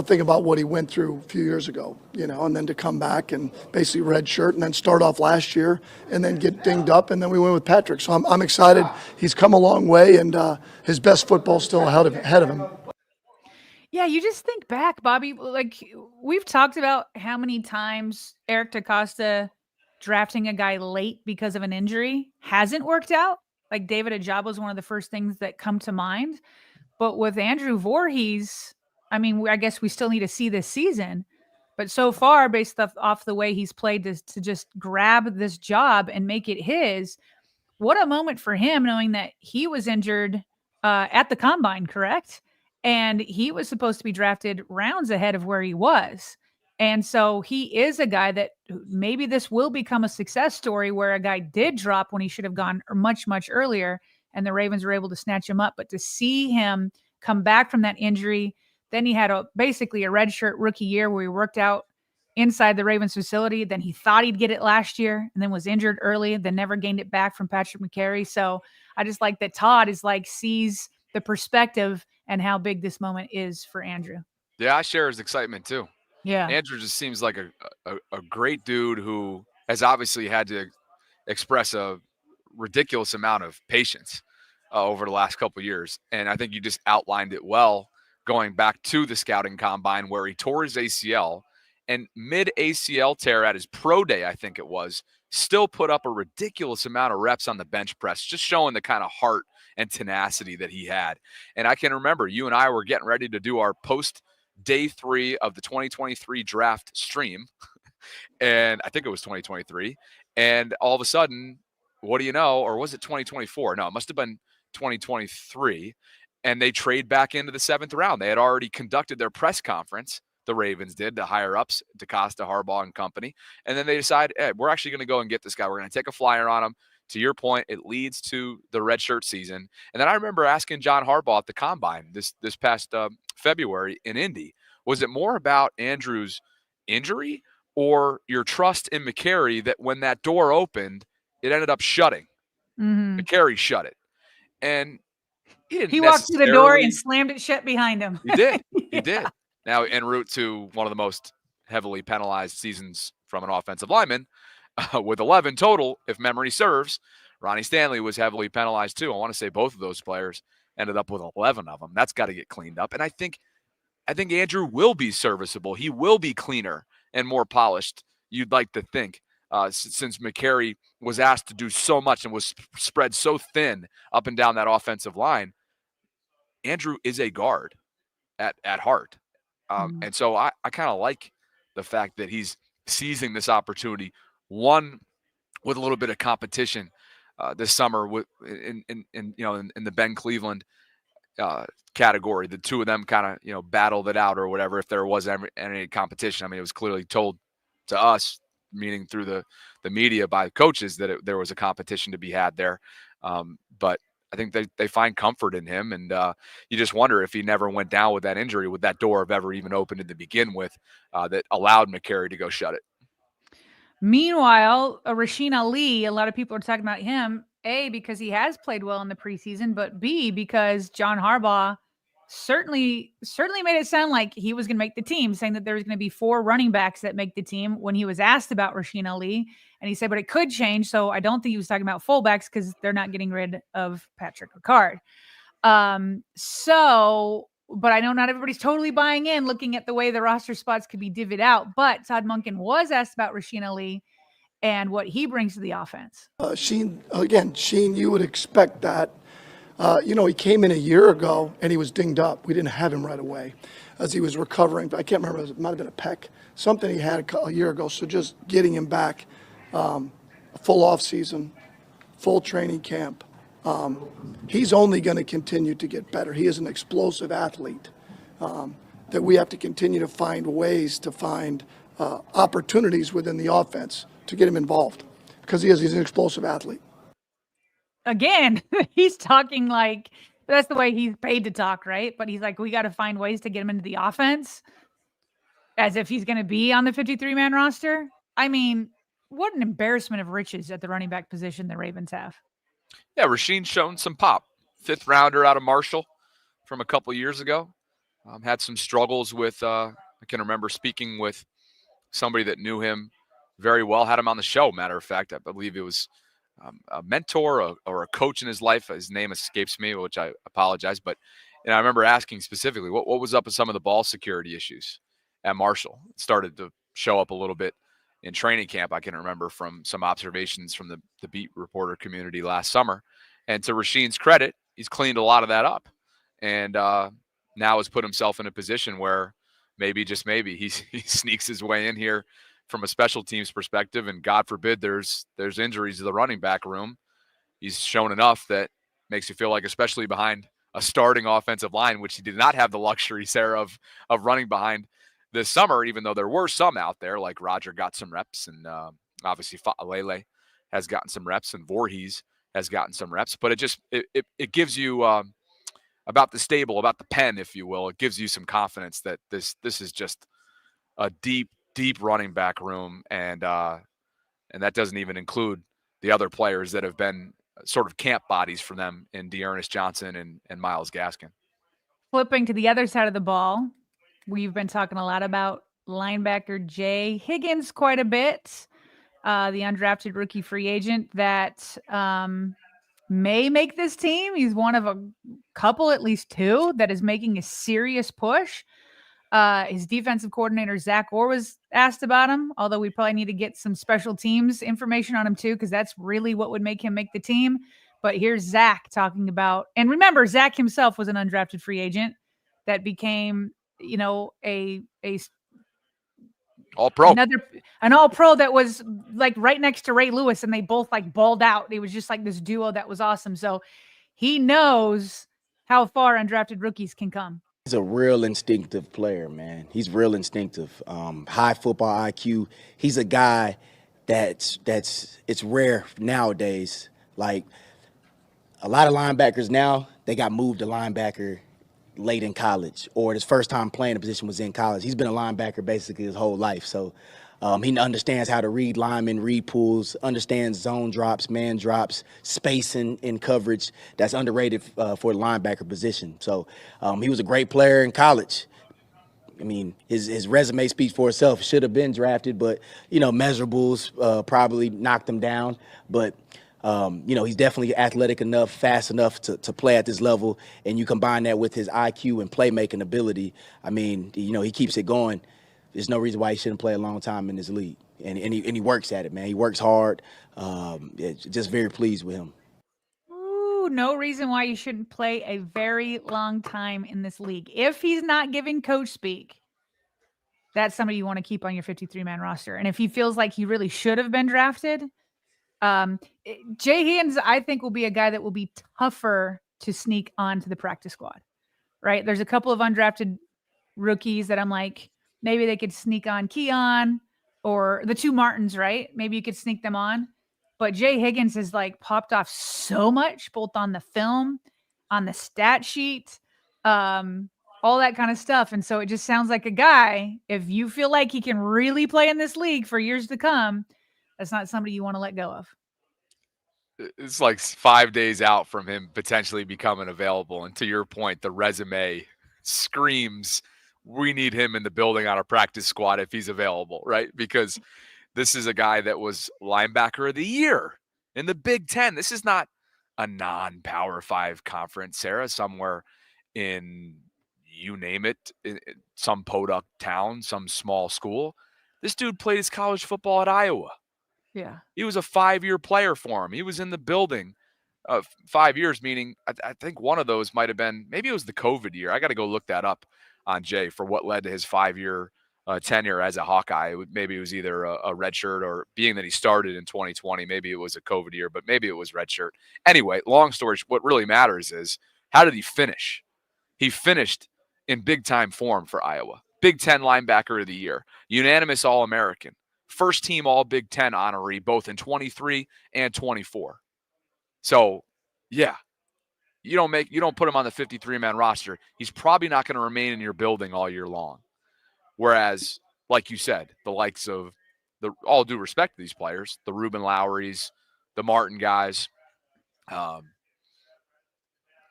Speaker 6: think about what he went through a few years ago, and then to come back and basically redshirt and then start off last year and then get dinged up, and then we went with Patrick. So I'm excited. He's come a long way, and his best football's still ahead of him.
Speaker 2: Yeah, you just think back, Bobby, like we've talked about how many times Eric DaCosta drafting a guy late because of an injury hasn't worked out. Like David Ajabo was one of the first things that come to mind. But with Andrew Vorhees, I mean, I guess we still need to see this season. But so far, based off the way he's played to just grab this job and make it his, what a moment for him, knowing that he was injured at the combine, correct? And he was supposed to be drafted rounds ahead of where he was. And so he is a guy that maybe this will become a success story where a guy did drop when he should have gone much, much earlier, and the Ravens were able to snatch him up. But to see him come back from that injury, then he had basically a redshirt rookie year where he worked out inside the Ravens facility. Then he thought he'd get it last year and then was injured early, then never gained it back from Patrick McCary. So I just like that Todd sees the perspective and how big this moment is for Andrew.
Speaker 1: Yeah, I share his excitement too.
Speaker 2: Yeah.
Speaker 1: Andrew just seems like a great dude who has obviously had to express a ridiculous amount of patience over the last couple of years. And I think you just outlined it well, going back to the scouting combine where he tore his ACL, and mid-ACL tear at his pro day, I think it was, still put up a ridiculous amount of reps on the bench press, just showing the kind of heart and tenacity that he had. And I can remember you and I were getting ready to do our post day 3 of the 2023 draft stream. And I think it was 2023. And all of a sudden, what do you know? Or was it 2024? No, it must have been 2023. And they trade back into the 7th round. They had already conducted their press conference. The Ravens did, the higher ups, DaCosta, Harbaugh, and company. And then they decide, hey, we're actually going to go and get this guy. We're going to take a flyer on him. To your point, it leads to the redshirt season. And then I remember asking John Harbaugh at the combine this past February in Indy, was it more about Andrew's injury or your trust in McCary that when that door opened, it ended up shutting?
Speaker 2: Mm-hmm.
Speaker 1: McCary shut it. And
Speaker 2: he walked through the door and slammed it shut behind him.
Speaker 1: He did. He did. Now, en route to one of the most heavily penalized seasons from an offensive lineman, with 11 total, if memory serves. Ronnie Stanley was heavily penalized too. I want to say both of those players ended up with 11 of them. That's got to get cleaned up. And I think Andrew will be serviceable. He will be cleaner and more polished, you'd like to think, since McCary was asked to do so much and was spread so thin up and down that offensive line. Andrew is a guard at heart. And so I kind of like the fact that he's seizing this opportunity, one with a little bit of competition this summer in the Ben Cleveland category. The two of them kind of battled it out or whatever, if there was any competition. I mean, it was clearly told to us, meaning through the media by coaches, that there was a competition to be had there. But I think they find comfort in him, and you just wonder if he never went down with that injury, would that door have ever even opened to begin with that allowed McCary to go shut it.
Speaker 2: Meanwhile, Rasheen Ali, a lot of people are talking about him, A, because he has played well in the preseason, but B, because John Harbaugh certainly made it sound like he was going to make the team, saying that there was going to be 4 running backs that make the team when he was asked about Rasheen Ali. And he said, but it could change. So I don't think he was talking about fullbacks because they're not getting rid of Patrick Ricard. But I know not everybody's totally buying in, looking at the way the roster spots could be divvied out. But Todd Monken was asked about Rasheen Ali and what he brings to the offense.
Speaker 6: Sheen, you would expect that He came in a year ago and he was dinged up. We didn't have him right away as he was recovering. I can't remember, it might have been a pec, something he had a year ago. So just getting him back, a full off season, full training camp. He's only going to continue to get better. He is an explosive athlete that we have to continue to find ways to find opportunities within the offense to get him involved because he's an explosive athlete.
Speaker 2: Again, he's talking like that's the way he's paid to talk, right? But he's like, we got to find ways to get him into the offense as if he's going to be on the 53-man roster. I mean, what an embarrassment of riches at the running back position the Ravens have.
Speaker 1: Yeah, Rasheen's shown some pop. 5th rounder out of Marshall from a couple years ago. Had some struggles with, I can remember speaking with somebody that knew him very well, had him on the show, matter of fact. I believe it was a mentor or a coach in his life. His name escapes me, which I apologize. But I remember asking specifically, what was up with some of the ball security issues at Marshall? It started to show up a little bit in training camp. I can remember from some observations from the beat reporter community last summer. And to Rasheen's credit, he's cleaned a lot of that up. And now has put himself in a position where maybe, just maybe, he sneaks his way in here from a special teams perspective, and God forbid there's injuries to the running back room. He's shown enough that makes you feel like, especially behind a starting offensive line, which he did not have the luxury, Sarah, of running behind this summer, even though there were some out there, like Roger got some reps, and obviously Lele has gotten some reps, and Vorhees has gotten some reps. But it gives you about the stable, about the pen, if you will. It gives you some confidence that this is just a deep running back room, and that doesn't even include the other players that have been sort of camp bodies for them in Dearness Johnson and Myles Gaskin.
Speaker 2: Flipping to the other side of the ball, we've been talking a lot about linebacker Jay Higgins quite a bit, the undrafted rookie free agent that may make this team. He's one of a couple, at least 2, that is making a serious push. His defensive coordinator, Zach Orr, was asked about him, although we probably need to get some special teams information on him too, because that's really what would make him make the team. But here's Zach talking about, and remember, Zach himself was an undrafted free agent that became, a
Speaker 1: all-pro.
Speaker 2: An all-pro that was like right next to Ray Lewis, and they both like balled out. It was just like this duo that was awesome. So he knows how far undrafted rookies can come.
Speaker 7: He's a real instinctive player, man. He's real instinctive. High football IQ. He's a guy that's it's rare nowadays. Like a lot of linebackers now, they got moved to linebacker late in college, or his first time playing a position was in college. He's been a linebacker basically his whole life. So he understands how to read linemen, read pools, understands zone drops, man drops, spacing in coverage. That's underrated for the linebacker position. So he was a great player in college. I mean, his resume speaks for itself. Should have been drafted, but, measurables probably knocked him down. But, he's definitely athletic enough, fast enough to play at this level. And you combine that with his IQ and playmaking ability. I mean, he keeps it going. There's no reason why he shouldn't play a long time in this league. And he works at it, man. He works hard. Just very pleased with him.
Speaker 2: Ooh, no reason why you shouldn't play a very long time in this league. If he's not giving coach speak, that's somebody you want to keep on your 53-man roster. And if he feels like he really should have been drafted, Jay Higgins, I think, will be a guy that will be tougher to sneak onto the practice squad, right? There's a couple of undrafted rookies that I'm like, maybe they could sneak on Keon or the 2 Martins, right? Maybe you could sneak them on. But Jay Higgins has like popped off so much, both on the film, on the stat sheet, all that kind of stuff. And so it just sounds like a guy, if you feel like he can really play in this league for years to come, that's not somebody you want to let go of.
Speaker 1: It's like 5 days out from him potentially becoming available. And to your point, the resume screams, we need him in the building on a practice squad if he's available, right? Because this is a guy that was linebacker of the year in the Big Ten. This is not a non-Power 5 conference, Sarah, somewhere in, you name it, in some podunk town, some small school. This dude played his college football at Iowa.
Speaker 2: Yeah.
Speaker 1: He was a 5-year player for him. He was in the building 5 years, meaning I think one of those might have been, maybe it was the COVID year. I got to go look that up on Jay for what led to his 5-year tenure as a Hawkeye. Maybe it was either a red shirt, or being that he started in 2020, maybe it was a COVID year, but maybe it was red shirt. Anyway, long story, what really matters is, how did he finish? He finished in big time form for Iowa. Big Ten linebacker of the year, unanimous All-American, first team All Big Ten honoree, both in 23 and 24. So, yeah, you don't put him on the 53-man roster, he's probably not going to remain in your building all year long. Whereas, like you said, the likes of all due respect to these players, the Ruben Lowrys, the Martin guys,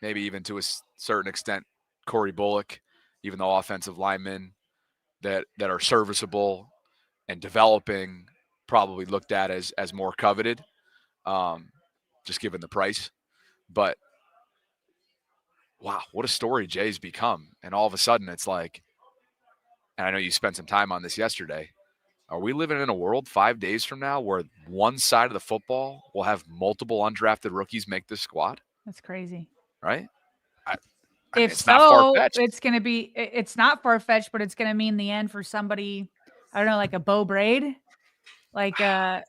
Speaker 1: maybe even to a certain extent, Corey Bullock, even though offensive linemen that are serviceable and developing, probably looked at as more coveted, just given the price. But wow, what a story Jay's become. And all of a sudden it's like, and I know you spent some time on this yesterday, are we living in a world 5 days from now where one side of the football will have multiple undrafted rookies make this squad?
Speaker 2: That's crazy.
Speaker 1: Right?
Speaker 2: If
Speaker 1: it's
Speaker 2: so,
Speaker 1: not far-fetched.
Speaker 2: it's going to be, it's not far-fetched, but it's going to mean the end for somebody, I don't know, like a Bo Braid. Like, I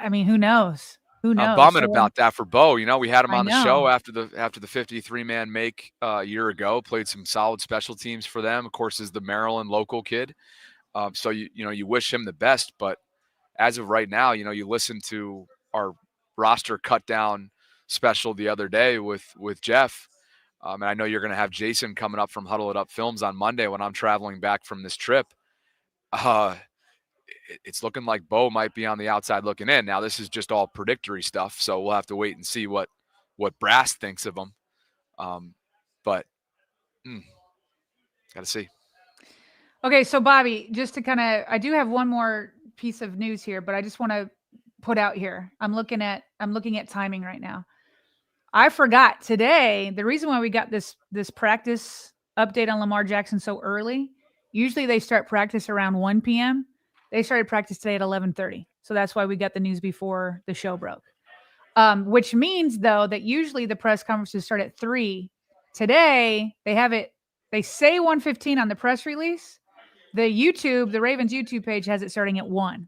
Speaker 2: mean, who knows? Who knows?
Speaker 1: I'm bumming about that for Bo. You know, we had him
Speaker 2: I
Speaker 1: on the
Speaker 2: know.
Speaker 1: show after the 53-man make a year ago, played some solid special teams for them. Of course, is the Maryland local kid. So, you wish him the best. But as of right now, you listen to our roster cut down special the other day with Jeff. And I know you're going to have Jason coming up from Huddle It Up Films on Monday when I'm traveling back from this trip. It's looking like Bo might be on the outside looking in. Now, this is just all predictory stuff, so we'll have to wait and see what Brass thinks of him. But got to see.
Speaker 2: Okay, so Bobby, just to kind of, I do have one more piece of news here, but I just want to put out here. I'm looking at timing right now. I forgot today, the reason why we got this practice update on Lamar Jackson so early, usually they start practice around 1 p.m. They started practice today at 11:30. So that's why we got the news before the show broke. Which means, though, that usually the press conferences start at 3. Today, they say 1:15 on the press release. The Ravens YouTube page has it starting at 1.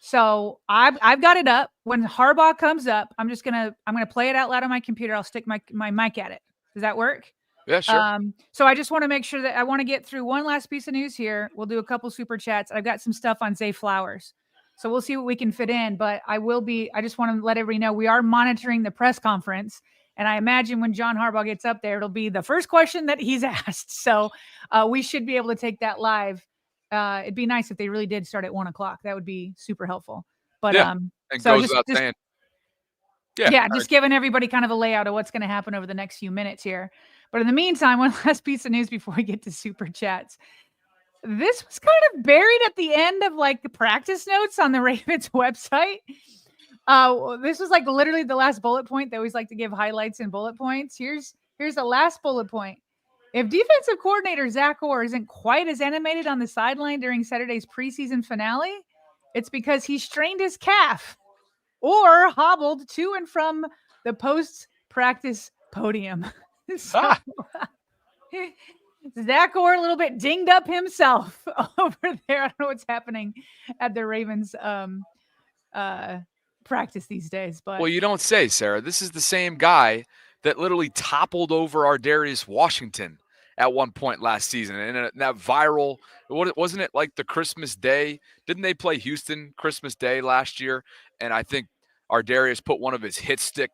Speaker 2: So I've got it up. When Harbaugh comes up, I'm gonna play it out loud on my computer. I'll stick my mic at it. Does that work?
Speaker 1: Yeah, sure.
Speaker 2: So I just want to make sure that I want to get through one last piece of news here. We'll do a couple super chats. I've got some stuff on Zay Flowers. So we'll see what we can fit in. But I just want to let everybody know we are monitoring the press conference. And I imagine when John Harbaugh gets up there, it'll be the first question that he's asked. So we should be able to take that live. It'd be nice if they really did start at 1:00. That would be super helpful. But
Speaker 1: yeah, and so goes without saying.
Speaker 2: Yeah, just giving everybody kind of a layout of what's going to happen over the next few minutes here. But in the meantime, one last piece of news before we get to super chats. This was kind of buried at the end of like the practice notes on the Ravens website. This was like literally the last bullet point. They always like to give highlights and bullet points. Here's the last bullet point. If defensive coordinator Zach Orr isn't quite as animated on the sideline during Saturday's preseason finale, it's because he strained his calf or hobbled to and from the post-practice podium. So, Zach Orr a little bit dinged up himself over there. I don't know what's happening at the Ravens practice these days. But
Speaker 1: well, you don't say, Sarah. This is the same guy that literally toppled over Ardarius Washington at one point last season. And that viral, wasn't it like the Christmas Day? Didn't they play Houston Christmas Day last year? And I think Ardarius put one of his hit stick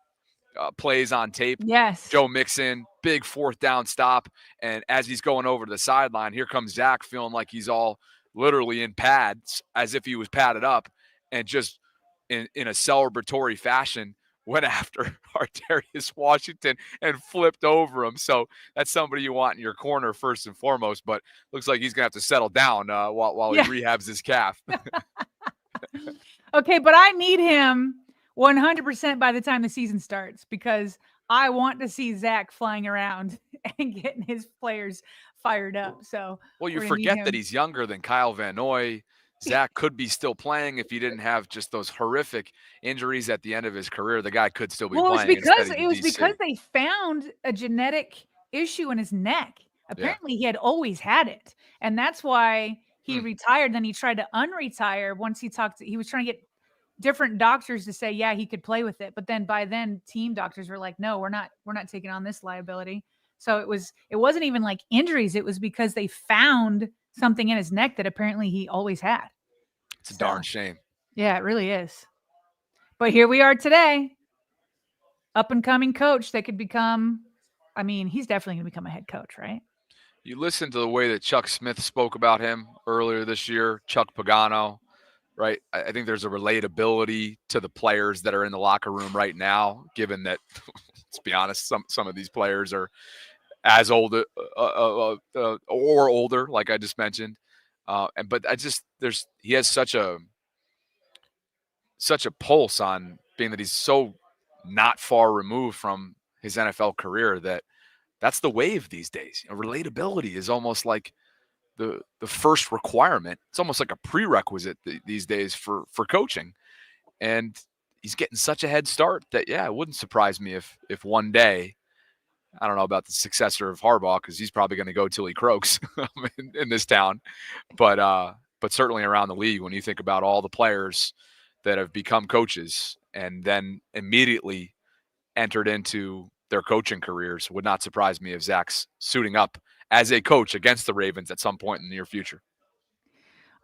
Speaker 1: plays on tape.
Speaker 2: Yes.
Speaker 1: Joe Mixon, big 4th down stop. And as he's going over to the sideline, here comes Zach feeling like he's all literally in pads, as if he was padded up, and just in a celebratory fashion went after Ardarius Washington and flipped over him. So that's somebody you want in your corner first and foremost, but looks like he's going to have to settle down while he rehabs his calf.
Speaker 2: Okay, but I need him 100% by the time the season starts because I want to see Zach flying around and getting his players fired up. So
Speaker 1: well, you forget that he's younger than Kyle Van Noy, Zach could be still playing if he didn't have just those horrific injuries at the end of his career. The guy could still be
Speaker 2: Well,
Speaker 1: playing.
Speaker 2: it was because they found a genetic issue in his neck. Apparently, he had always had it, and that's why he retired. Then he tried to unretire once he was trying to get different doctors to say, yeah, he could play with it. But then by then, team doctors were like, no, we're not taking on this liability. So it wasn't even like injuries. It was because they found something in his neck that apparently he always had.
Speaker 1: It's a darn shame.
Speaker 2: Yeah, it really is. But here we are today. Up and coming coach that could become, he's definitely going to become a head coach, right?
Speaker 1: You listen to the way that Chuck Smith spoke about him earlier this year, Chuck Pagano, right? I think there's a relatability to the players that are in the locker room right now, given that, let's be honest, some of these players are as old or older, like I just mentioned. He has such a pulse on being that he's so not far removed from his NFL career that's the wave these days. Relatability is almost like the first requirement. It's almost like a prerequisite these days for coaching. And he's getting such a head start that, it wouldn't surprise me if one day, I don't know about the successor of Harbaugh, because he's probably going to go till he croaks in this town. But certainly around the league, when you think about all the players that have become coaches and then immediately entered into their coaching careers, would not surprise me if Zach's suiting up as a coach against the Ravens at some point in the near future.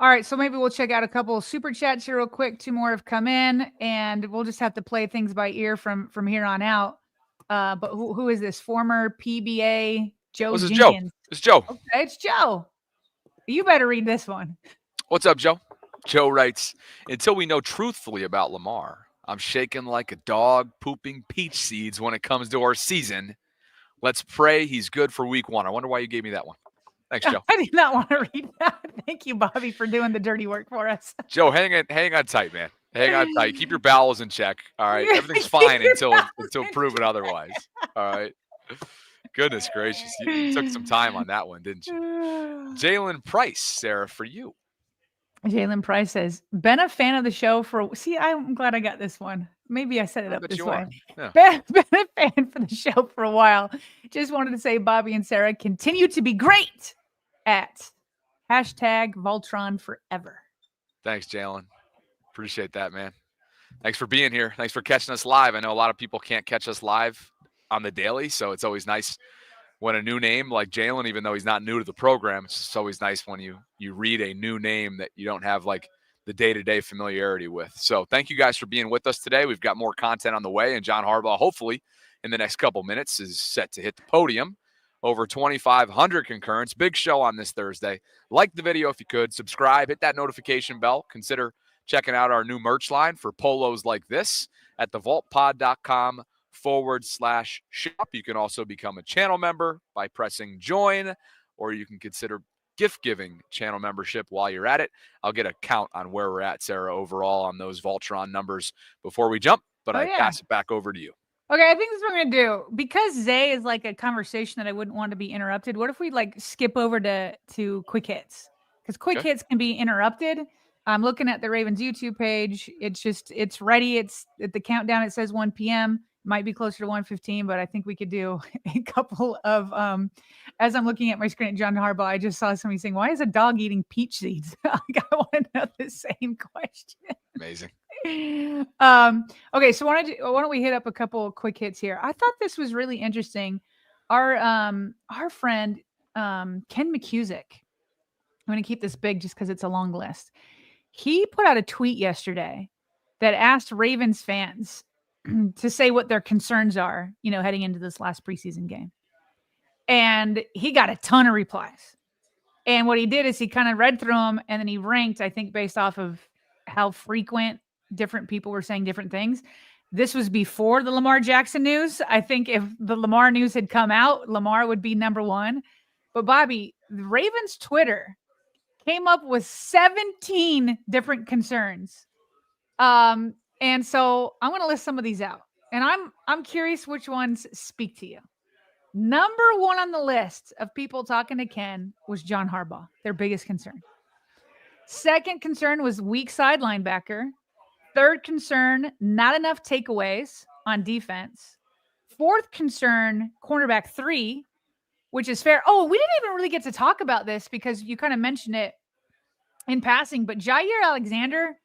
Speaker 2: All right, so maybe we'll check out a couple of super chats here real quick. 2 more have come in, and we'll just have to play things by ear from here on out. But who is this? Former PBA Joe
Speaker 1: This is
Speaker 2: Jenkins.
Speaker 1: Joe. It's Joe.
Speaker 2: Okay, it's Joe. You better read this one.
Speaker 1: What's up, Joe? Joe writes, until we know truthfully about Lamar, I'm shaking like a dog pooping peach seeds when it comes to our season. Let's pray he's good for week 1. I wonder why you gave me that one. Thanks, Joe.
Speaker 2: I did not want to read that. Thank you, Bobby, for doing the dirty work for us.
Speaker 1: Joe, hang on tight, man. Hang on tight. Keep your bowels in check. All right. Everything's fine until proven otherwise. All right. Goodness gracious. You took some time on that one, didn't you? Jalen Price, Sarah, for you.
Speaker 2: Jalen Price says, been a fan of the show I'm glad I got this one. Maybe I set it up this way.
Speaker 1: Yeah.
Speaker 2: Been a fan for the show for a while. Just wanted to say Bobby and Sarah continue to be great at #Voltron forever.
Speaker 1: Thanks, Jalen. Appreciate that, man. Thanks for being here. Thanks for catching us live. I know a lot of people can't catch us live on the daily, so it's always nice when a new name like Jalen, even though he's not new to the program, it's just always nice when you read a new name that you don't have like the day-to-day familiarity with. So thank you guys for being with us today. We've got more content on the way, and John Harbaugh, hopefully in the next couple minutes, is set to hit the podium. Over 2,500 concurrents. Big show on this Thursday. Like the video if you could. Subscribe. Hit that notification bell. Consider checking out our new merch line for polos like this at thevaultpod.com/shop. You can also become a channel member by pressing join, or you can consider gift-giving channel membership while you're at it. I'll get a count on where we're at, Sarah, overall on those Voltron numbers before we jump, but pass it back over to you.
Speaker 2: Okay, I think this is what we're going to do. Because Zay is like a conversation that I wouldn't want to be interrupted, what if we like skip over to quick hits? Because quick hits can be interrupted. I'm looking at the Ravens YouTube page. It's ready. It's at the countdown. It says 1 p.m. Might be closer to 1:15, but I think we could do a couple of, as I'm looking at my screen at John Harbaugh, I just saw somebody saying, why is a dog eating peach seeds? I want to know the same question.
Speaker 1: Amazing.
Speaker 2: Okay, so why don't we hit up a couple of quick hits here? I thought this was really interesting. Our friend Ken McCusick, I'm going to keep this big just because it's a long list. He put out a tweet yesterday that asked Ravens fans to say what their concerns are, heading into this last preseason game. And he got a ton of replies. And what he did is he kind of read through them, and then he ranked, I think, based off of how frequent different people were saying different things. This was before the Lamar Jackson news. I think if the Lamar news had come out, Lamar would be number 1. But Bobby, the Ravens Twitter came up with 17 different concerns. And so I'm going to list some of these out, and I'm curious which ones speak to you. Number 1 on the list of people talking to Ken was John Harbaugh, their biggest concern. Second concern was weak side linebacker. Third concern, not enough takeaways on defense. Fourth concern, cornerback 3, which is fair. Oh, we didn't even really get to talk about this because you kind of mentioned it in passing, but Jair Alexander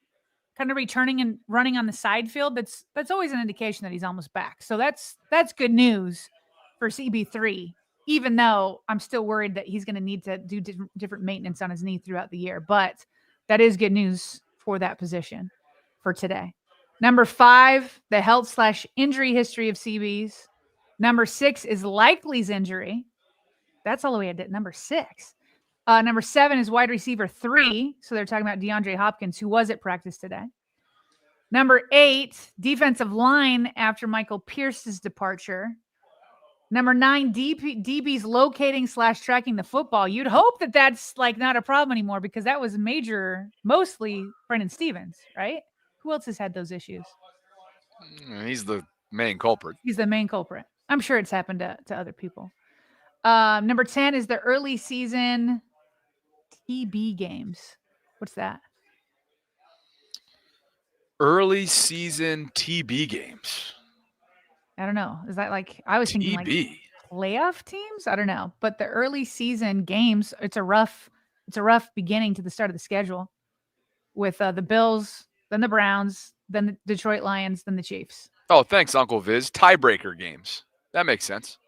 Speaker 2: kind of returning and running on the side field, that's always an indication that he's almost back. So that's good news for CB3, even though I'm still worried that he's going to need to do different maintenance on his knee throughout the year. But that is good news for that position for today. Number 5, the health/injury history of CBs. Number 6 is Likely's injury. That's all the way at number 6. Number 7 is wide receiver 3. So they're talking about DeAndre Hopkins, who was at practice today. Number 8, defensive line after Michael Pierce's departure. Number 9, DBs locating/tracking the football. You'd hope that that's like not a problem anymore because that was mostly Brendan Stevens, right? Who else has had those issues?
Speaker 1: He's the main culprit.
Speaker 2: He's the main culprit. I'm sure it's happened to other people. Number 10 is the early season TB games. What's that?
Speaker 1: Early season TB games.
Speaker 2: I don't know. Is that like, I was thinking like playoff teams? I don't know. But the early season games, it's a rough beginning to the start of the schedule with the Bills, then the Browns, then the Detroit Lions, then the Chiefs.
Speaker 1: Oh, thanks, Uncle Viz. Tiebreaker games. That makes sense.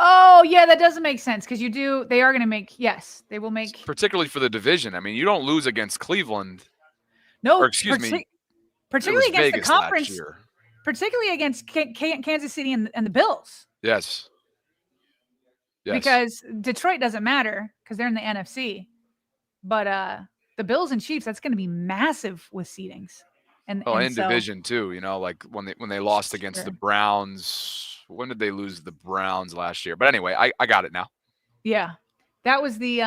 Speaker 2: Oh, yeah, that doesn't make sense because they are going to make, yes, they will make.
Speaker 1: Particularly for the division. I mean, you don't lose against Cleveland.
Speaker 2: No,
Speaker 1: or excuse me.
Speaker 2: Particularly against
Speaker 1: Vegas
Speaker 2: the conference.
Speaker 1: last year.
Speaker 2: Particularly against Kansas City and the Bills.
Speaker 1: Yes.
Speaker 2: Because Detroit doesn't matter because they're in the NFC. But the Bills and Chiefs, that's going to be massive with seedings. And
Speaker 1: division too, like when they lost against the Browns. When did they lose the Browns last year? But anyway, I got it now.
Speaker 2: Yeah. That was the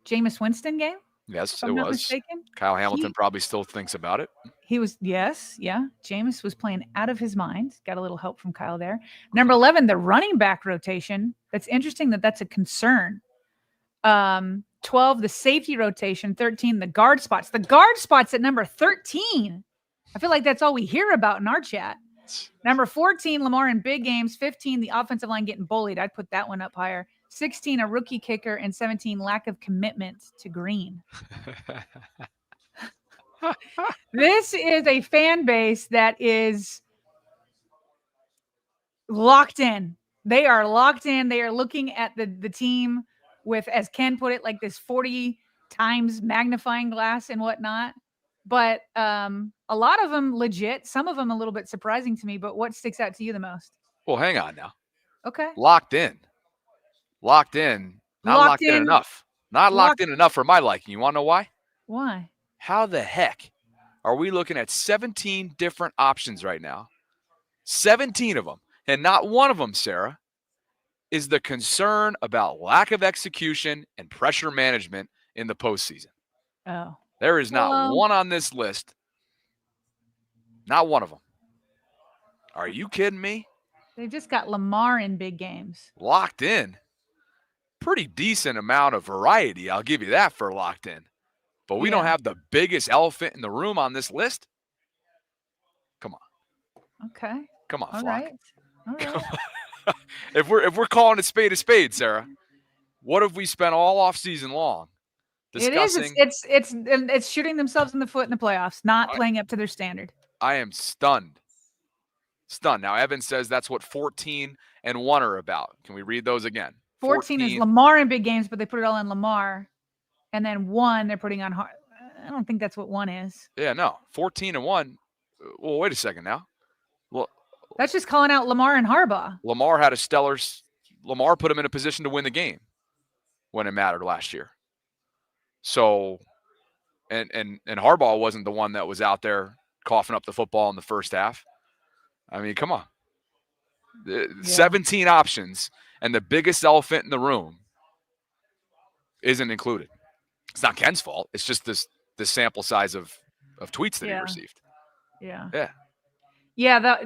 Speaker 2: Jameis Winston game.
Speaker 1: Yes, it was. Mistaken. Kyle Hamilton probably still thinks about it.
Speaker 2: He was, yes, yeah. Jameis was playing out of his mind. Got a little help from Kyle there. Number 11, the running back rotation. That's interesting that's a concern. 12, the safety rotation. 13, the guard spots. The guard spots at number 13. I feel like that's all we hear about in our chat. Number 14, Lamar in big games. 15, the offensive line getting bullied. I'd put that one up higher. 16, a rookie kicker, and 17, lack of commitment to green. This is a fan base that is locked in. They are locked in. They are looking at the team with, as Ken put it, like this 40 times magnifying glass and whatnot. But a lot of them legit. Some of them a little bit surprising to me. But what sticks out to you the most?
Speaker 1: Well, hang on now.
Speaker 2: Okay.
Speaker 1: Locked in. Not locked in enough. Not locked in enough for my liking. You want to know why?
Speaker 2: Why?
Speaker 1: How the heck are we looking at 17 different options right now? 17 of them. And not one of them, Sarah, is the concern about lack of execution and pressure management in the postseason.
Speaker 2: Oh.
Speaker 1: There is not one on this list. Not one of them. Are you kidding me?
Speaker 2: They've just got Lamar in big games.
Speaker 1: Locked in. Pretty decent amount of variety. I'll give you that for locked in. But we don't have the biggest elephant in the room on this list. Come on.
Speaker 2: Okay.
Speaker 1: Come on,
Speaker 2: All
Speaker 1: Flock.
Speaker 2: right. All right.
Speaker 1: If we're calling it a spade, Sarah, what have we spent all off season long discussing?
Speaker 2: It is. It's shooting themselves in the foot in the playoffs, not playing up to their standard.
Speaker 1: I am stunned. Now, Evan says that's what 14 and 1 are about. Can we read those again?
Speaker 2: 14 is Lamar in big games, but they put it all on Lamar. And then 1 they're putting on hard. I don't think that's what 1 is.
Speaker 1: Yeah, no. 14 and 1. Well, wait a second now. Well,
Speaker 2: that's just calling out Lamar and Harbaugh.
Speaker 1: Lamar had a stellar. Lamar put him in a position to win the game when it mattered last year. So, and Harbaugh wasn't the one that was out there coughing up the football in the first half. I mean, come on. 17 options, and the biggest elephant in the room isn't included. It's not Ken's fault. It's just this sample size of tweets that he received.
Speaker 2: Yeah.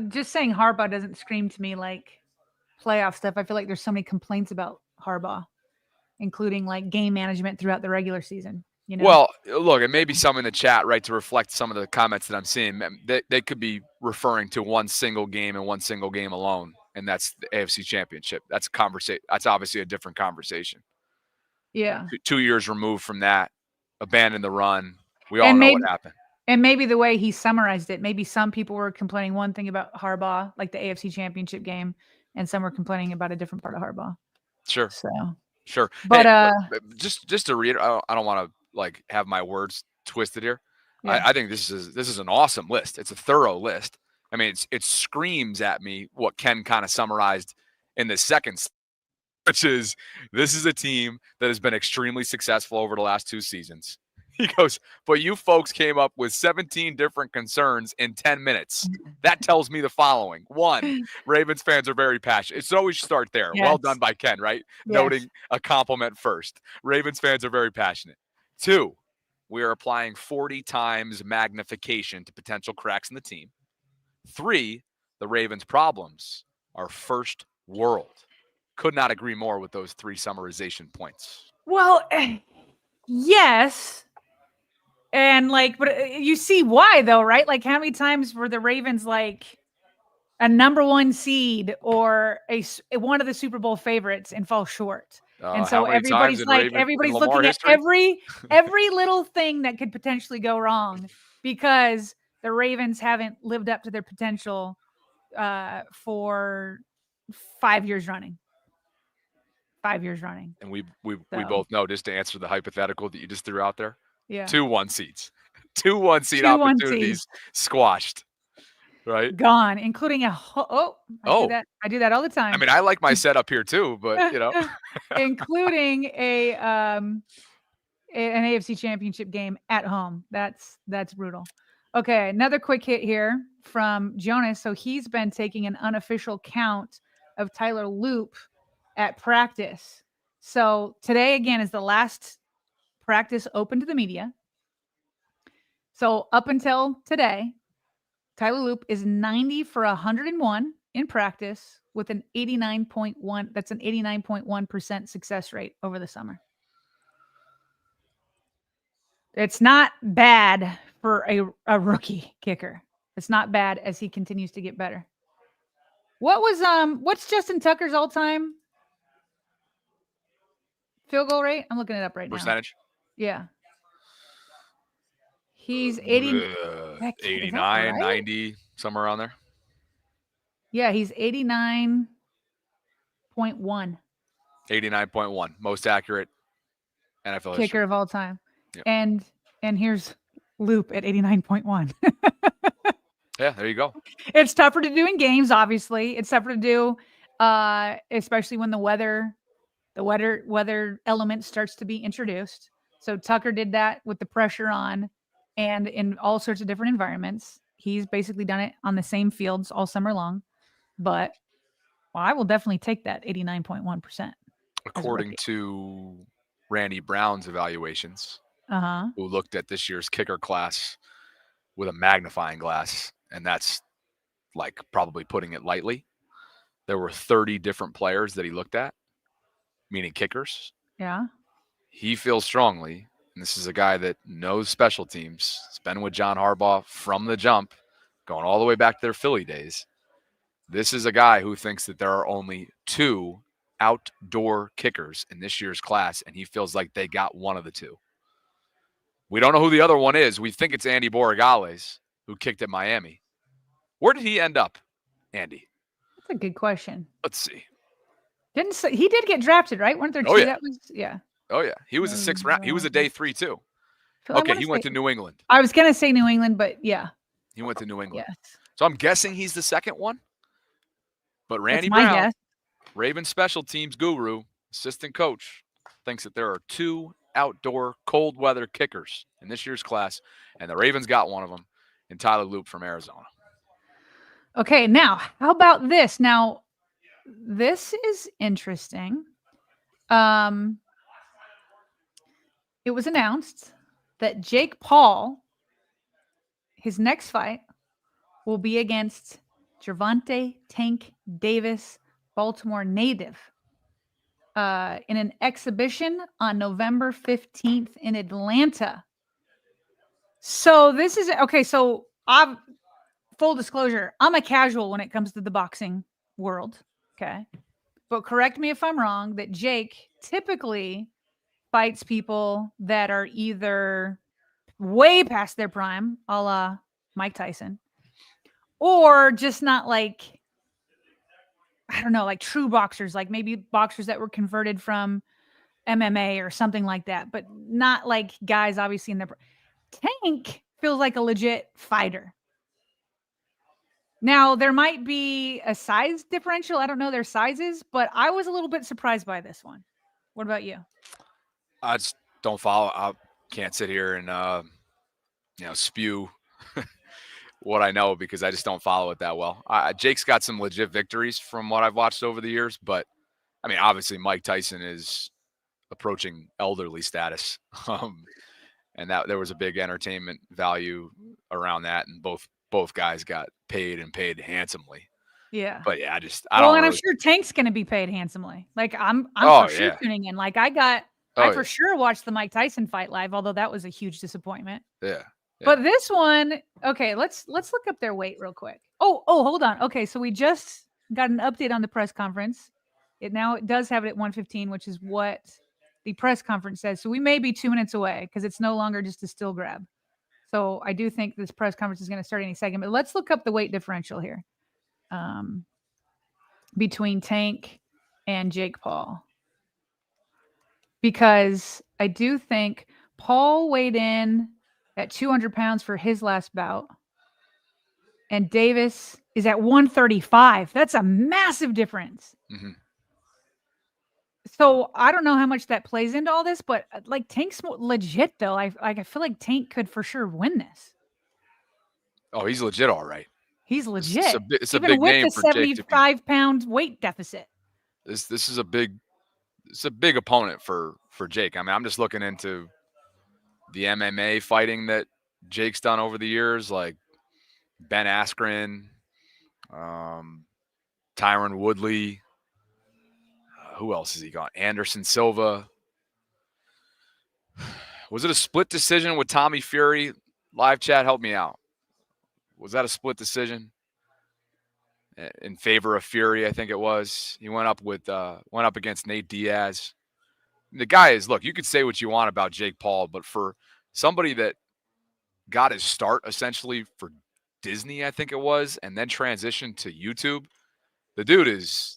Speaker 2: Just saying Harbaugh doesn't scream to me like playoff stuff. I feel like there's so many complaints about Harbaugh, including like game management throughout the regular season. You know?
Speaker 1: Well, look, it may be some in the chat, right, to reflect some of the comments that I'm seeing. They could be referring to one single game and one single game alone, and that's the AFC Championship. That's a conversation. That's obviously a different conversation.
Speaker 2: Yeah.
Speaker 1: 2 years removed from that, abandon the run. We all
Speaker 2: And
Speaker 1: know
Speaker 2: maybe
Speaker 1: what happened.
Speaker 2: and maybe the way he summarized it, maybe some people were complaining one thing about Harbaugh, like the AFC Championship game, and some were complaining about a different part of Harbaugh.
Speaker 1: Sure,
Speaker 2: So,
Speaker 1: sure.
Speaker 2: but
Speaker 1: Hey, just to reiterate, I don't want to like have my words twisted here.
Speaker 2: yeah.
Speaker 1: I think this is an awesome list. It's a thorough list. I mean, it screams at me what Ken kind of summarized in the second, which is this is a team that has been extremely successful over the last 2 seasons. He goes, but you folks came up with 17 different concerns in 10 minutes. That tells me the following. 1, Ravens fans are very passionate. So we should start there.
Speaker 2: Yes.
Speaker 1: Well done by Ken, right?
Speaker 2: Yes.
Speaker 1: Noting a compliment first. Ravens fans are very passionate. 2, we are applying 40 times magnification to potential cracks in the team. 3, the Ravens' problems are first world. Could not agree more with those 3 summarization points.
Speaker 2: Well, yes. And like, but you see why though, right? Like, how many times were the Ravens like a number 1 seed or one of the Super Bowl favorites and fall short? And so
Speaker 1: How many times
Speaker 2: everybody's
Speaker 1: in
Speaker 2: like,
Speaker 1: Raven, in
Speaker 2: everybody's
Speaker 1: Lamar
Speaker 2: looking
Speaker 1: history?
Speaker 2: at every little thing that could potentially go wrong because the Ravens haven't lived up to their potential for 5 years running. 5 years running.
Speaker 1: And we
Speaker 2: So.
Speaker 1: both know, just to answer the hypothetical that you just threw out there,
Speaker 2: Yeah.
Speaker 1: 2 1 seeds. 2 1 seed
Speaker 2: 2 1
Speaker 1: opportunities squashed. Right?
Speaker 2: Gone, including a I do that all the time.
Speaker 1: I mean, I like my setup here too, but you know,
Speaker 2: including an AFC Championship game at home. That's brutal. Okay, another quick hit here from Jonas. So he's been taking an unofficial count of Tyler Loop at practice. So today again is the last practice open to the media. So up until today, Tyler Loop is 90 for 101 in practice with an 89.1. That's an 89.1% success rate over the summer. It's not bad for a rookie kicker. It's not bad as he continues to get better. What's Justin Tucker's all-time field goal rate? I'm looking it up right now.
Speaker 1: percentage.
Speaker 2: Yeah. He's 89,
Speaker 1: 89, 90, somewhere around there.
Speaker 2: Yeah, he's 89.1.
Speaker 1: 89.1, most accurate NFL
Speaker 2: kicker
Speaker 1: history.
Speaker 2: of all time.
Speaker 1: Yep.
Speaker 2: And here's Loop at 89.1.
Speaker 1: Yeah, there you go.
Speaker 2: It's tougher to do in games, obviously. It's tougher to do, especially when the weather element starts to be introduced. So Tucker did that with the pressure on and in all sorts of different environments. He's basically done it on the same fields all summer long. But I will definitely take that 89.1%.
Speaker 1: According to Randy Brown's evaluations, who looked at this year's kicker class with a magnifying glass, and that's like probably putting it lightly. There were 30 different players that he looked at, meaning kickers.
Speaker 2: Yeah.
Speaker 1: He feels strongly, and this is a guy that knows special teams. He's been with John Harbaugh from the jump, going all the way back to their Philly days. This is a guy who thinks that there are only 2 outdoor kickers in this year's class, and he feels like they got one of the 2. We don't know who the other one is. We think it's Andy Borregales, who kicked at Miami. Where did he end up, Andy?
Speaker 2: That's a good question.
Speaker 1: Let's see.
Speaker 2: He did get drafted, right? Weren't there 2?
Speaker 1: Yeah.
Speaker 2: That was, yeah.
Speaker 1: Oh, yeah. He was a 6th round. He was a day 3, too. Okay, he went to New England.
Speaker 2: I was going to say New England, but yeah.
Speaker 1: He went to New England.
Speaker 2: Yes.
Speaker 1: So I'm guessing he's the second one. But Randy
Speaker 2: That's my
Speaker 1: Brown,
Speaker 2: guess.
Speaker 1: Ravens special teams guru, assistant coach, thinks that there are 2 outdoor cold weather kickers in this year's class, and the Ravens got one of them in Tyler Loop from Arizona.
Speaker 2: Okay, now, how about this? Now, this is interesting. It was announced that Jake Paul, his next fight will be against Gervonta Tank Davis, Baltimore native. in an exhibition on November 15th in Atlanta. So this is okay. So full disclosure, I'm a casual when it comes to the boxing world. Okay. But correct me if I'm wrong, that Jake typically fights people that are either way past their prime, a la Mike Tyson, or just not like, I don't know, like true boxers, like maybe boxers that were converted from MMA or something like that, but not like guys obviously in their Tank feels like a legit fighter. Now, there might be a size differential. I don't know their sizes, but I was a little bit surprised by this one. What about you?
Speaker 1: I just don't follow. I can't sit here and spew what I know because I just don't follow it that well. Jake's got some legit victories from what I've watched over the years, but I mean, obviously Mike Tyson is approaching elderly status, and that there was a big entertainment value around that, and both guys got paid and paid handsomely.
Speaker 2: Yeah.
Speaker 1: But yeah,
Speaker 2: I'm sure Tank's going to be paid handsomely. Like I'm for sure tuning in. Like I for sure watched the Mike Tyson fight live, although that was a huge disappointment.
Speaker 1: Yeah.
Speaker 2: But this one, okay, let's look up their weight real quick. Oh, hold on. Okay, so we just got an update on the press conference. It does have it at 1:15, which is what the press conference says. So we may be 2 minutes away because it's no longer just a still grab. So I do think this press conference is going to start any second. But let's look up the weight differential here between Tank and Jake Paul. Because I do think Paul weighed in at 200 pounds for his last bout. And Davis is at 135. That's a massive difference.
Speaker 1: Mm-hmm.
Speaker 2: So I don't know how much that plays into all this, but like Tank's legit though. I feel like Tank could for sure win this.
Speaker 1: Oh, he's legit, all right.
Speaker 2: He's legit.
Speaker 1: It's a
Speaker 2: even
Speaker 1: big
Speaker 2: with
Speaker 1: name
Speaker 2: the
Speaker 1: for
Speaker 2: 75-pound weight deficit.
Speaker 1: This is a big opponent for Jake. I mean, I'm just looking into the MMA fighting that Jake's done over the years, like Ben Askren, Tyron Woodley. Who else has he got? Anderson Silva. Was it a split decision with Tommy Fury? Live chat, help me out. Was that a split decision in favor of Fury? I think it was. He went up against Nate Diaz. The guy is, look, you could say what you want about Jake Paul, but for somebody that got his start essentially for Disney, I think it was, and then transitioned to YouTube, the dude is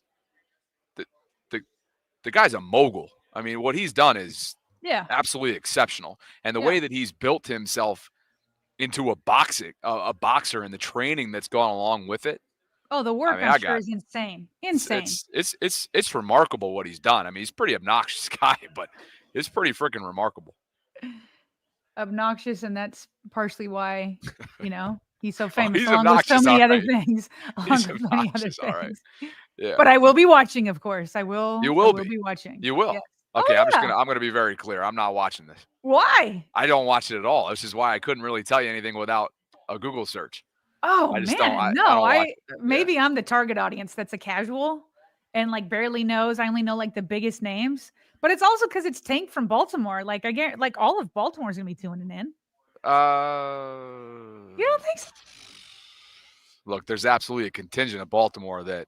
Speaker 1: the guy's a mogul. I mean, what he's done is absolutely exceptional. And the way that he's built himself into a boxer and the training that's gone along with it.
Speaker 2: Oh, the work I'm sure is insane. Insane.
Speaker 1: It's remarkable what he's done. I mean, he's a pretty obnoxious guy, but it's pretty freaking remarkable.
Speaker 2: Obnoxious, and that's partially why, he's so famous.
Speaker 1: He's
Speaker 2: along with so many other things.
Speaker 1: He's obnoxious, all right. Yeah.
Speaker 2: But I will be watching, of course. I will be watching.
Speaker 1: You will.
Speaker 2: Yes.
Speaker 1: Okay, I'm gonna be very clear. I'm not watching this.
Speaker 2: Why?
Speaker 1: I don't watch it at all. This is why I couldn't really tell you anything without a Google search.
Speaker 2: Oh, man. Maybe I'm the target audience that's a casual and like barely knows. I only know like the biggest names. But it's also because it's Tank from Baltimore. Like I get like all of Baltimore's gonna be tuning in. You don't think so?
Speaker 1: Look, there's absolutely a contingent of Baltimore that,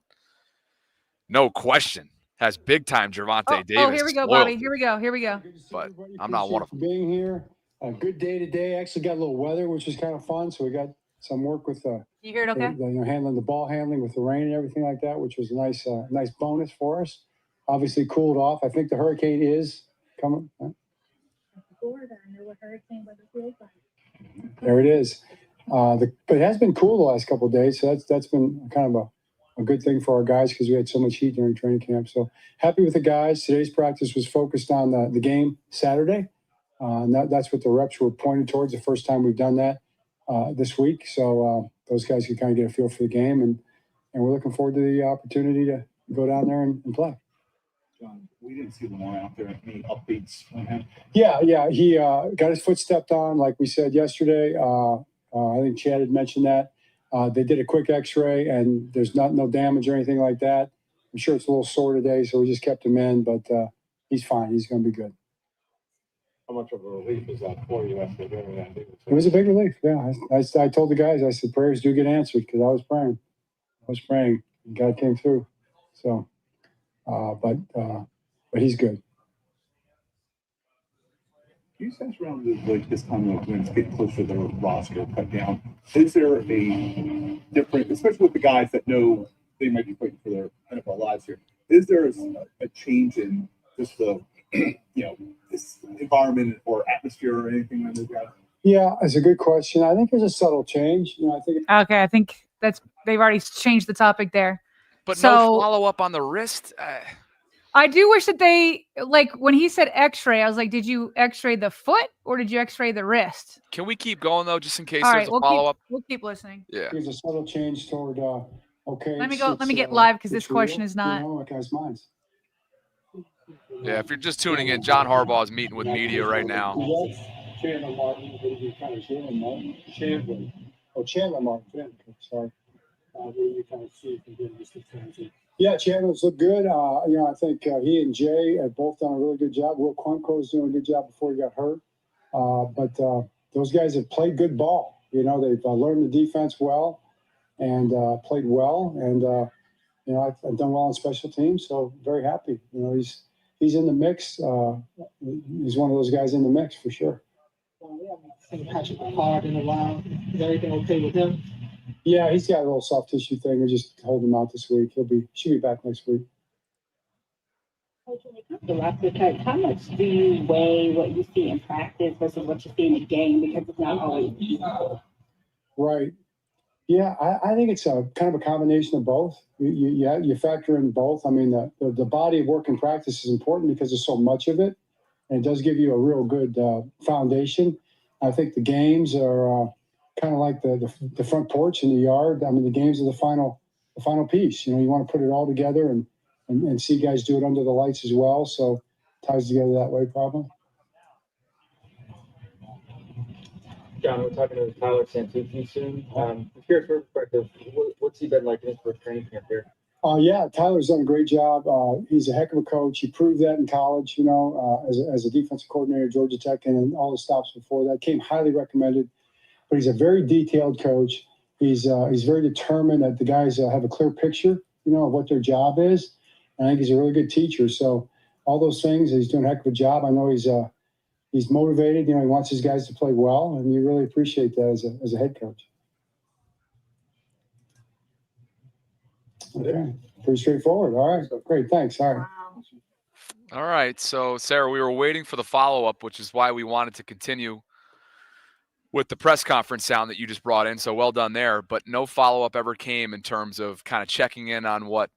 Speaker 1: no question, has big time Gervonta Davis.
Speaker 2: Oh, here we go, Bobby. Here we go.
Speaker 1: But I'm not one of them.
Speaker 8: Being here, a good day today. Actually got a little weather, which is kind of fun. So we got some work with
Speaker 2: you hear it okay?
Speaker 8: Handling the ball handling with the rain and everything like that, which was a nice bonus for us. Obviously cooled off. I think the hurricane is coming.
Speaker 9: Florida, I know what hurricane weather feels like.
Speaker 8: There it is. But it has been cool the last couple of days, so that's been kind of a good thing for our guys because we had so much heat during training camp. So happy with the guys. Today's practice was focused on the game Saturday. And that's what the reps were pointed towards, the first time we've done that this week. So those guys could kind of get a feel for the game. And we're looking forward to the opportunity to go down there and play.
Speaker 10: John, we didn't see Lamar out there. Any updates on him?
Speaker 8: Yeah. He got his foot stepped on, like we said yesterday. I think Chad had mentioned that. They did a quick x-ray, and there's no damage or anything like that. I'm sure it's a little sore today, so we just kept him in, but he's fine. He's going to be good.
Speaker 10: How much of a relief is that for you after doing that?
Speaker 8: It was a big relief. Yeah, I told the guys, I said, prayers do get answered, because I was praying. And God came through. So, but he's good.
Speaker 10: Do you sense around this time when it's getting closer to the roster cut down, is there a different, especially with the guys that know they might be fighting for their NFL lives here, is there a change in just the this environment or atmosphere or anything on those guys?
Speaker 8: Yeah, it's a good question. I think there's a subtle change.
Speaker 2: I think they've already changed the topic there.
Speaker 1: But no follow-up on the wrist?
Speaker 2: I do wish that they, like, when he said x-ray, I was like, did you x-ray the foot or did you x-ray the wrist?
Speaker 1: Can we keep going, though, just in case
Speaker 2: All
Speaker 1: there's
Speaker 2: right,
Speaker 1: a follow-up?
Speaker 2: We'll keep listening.
Speaker 1: Yeah.
Speaker 8: There's a subtle change toward, okay.
Speaker 2: Let me get live, because this question is not.
Speaker 8: Guys' minds.
Speaker 1: Yeah, if you're just tuning in, John Harbaugh is meeting with media right now.
Speaker 8: Chandler Martin, what did you kind of Chandler Martin? Chandler. Oh, Chandler Martin. Sorry. What do you kind of see from getting this transition? Yeah, Chandler's looked good. I think he and Jay have both done a really good job. Will Quanco's doing a good job before he got hurt. But those guys have played good ball. They've learned the defense well and played well. And, I've done well on special teams, so very happy. He's in the mix. He's one of those guys in the mix for sure.
Speaker 5: We haven't seen Patrick hard in a while. Is everything okay with him?
Speaker 8: Yeah, he's got a little soft tissue thing. We're just holding him out this week. Should be back next week.
Speaker 9: Coach, when it comes to roster cuts, how much do you weigh what you see in practice versus what you see in the game? Because it's not always easy.
Speaker 8: Right. Yeah, I think it's a kind of a combination of both. You factor in both. I mean, the body of work in practice is important because there's so much of it, and it does give you a real good foundation. I think the games are kind of like the front porch in the yard. I mean, the games are the final piece. You want to put it all together and see guys do it under the lights as well. So it ties together that way, probably.
Speaker 11: John, we're talking to Tyler Santucci soon. I'm curious from your perspective, what's he been like in his first training camp here?
Speaker 8: Yeah, Tyler's done a great job. He's a heck of a coach. He proved that in college, as a defensive coordinator at Georgia Tech and all the stops before that. Came highly recommended. But he's a very detailed coach. He's very determined that the guys have a clear picture, of what their job is. And I think he's a really good teacher. So all those things, he's doing a heck of a job. I know he's motivated. He wants his guys to play well, and you really appreciate that as a head coach. Okay, pretty straightforward. All right, great, thanks. All right.
Speaker 1: All right, so Sarah, we were waiting for the follow-up, which is why we wanted to continue with the press conference sound that you just brought in. So well done there, but no follow-up ever came in terms of kind of checking in on what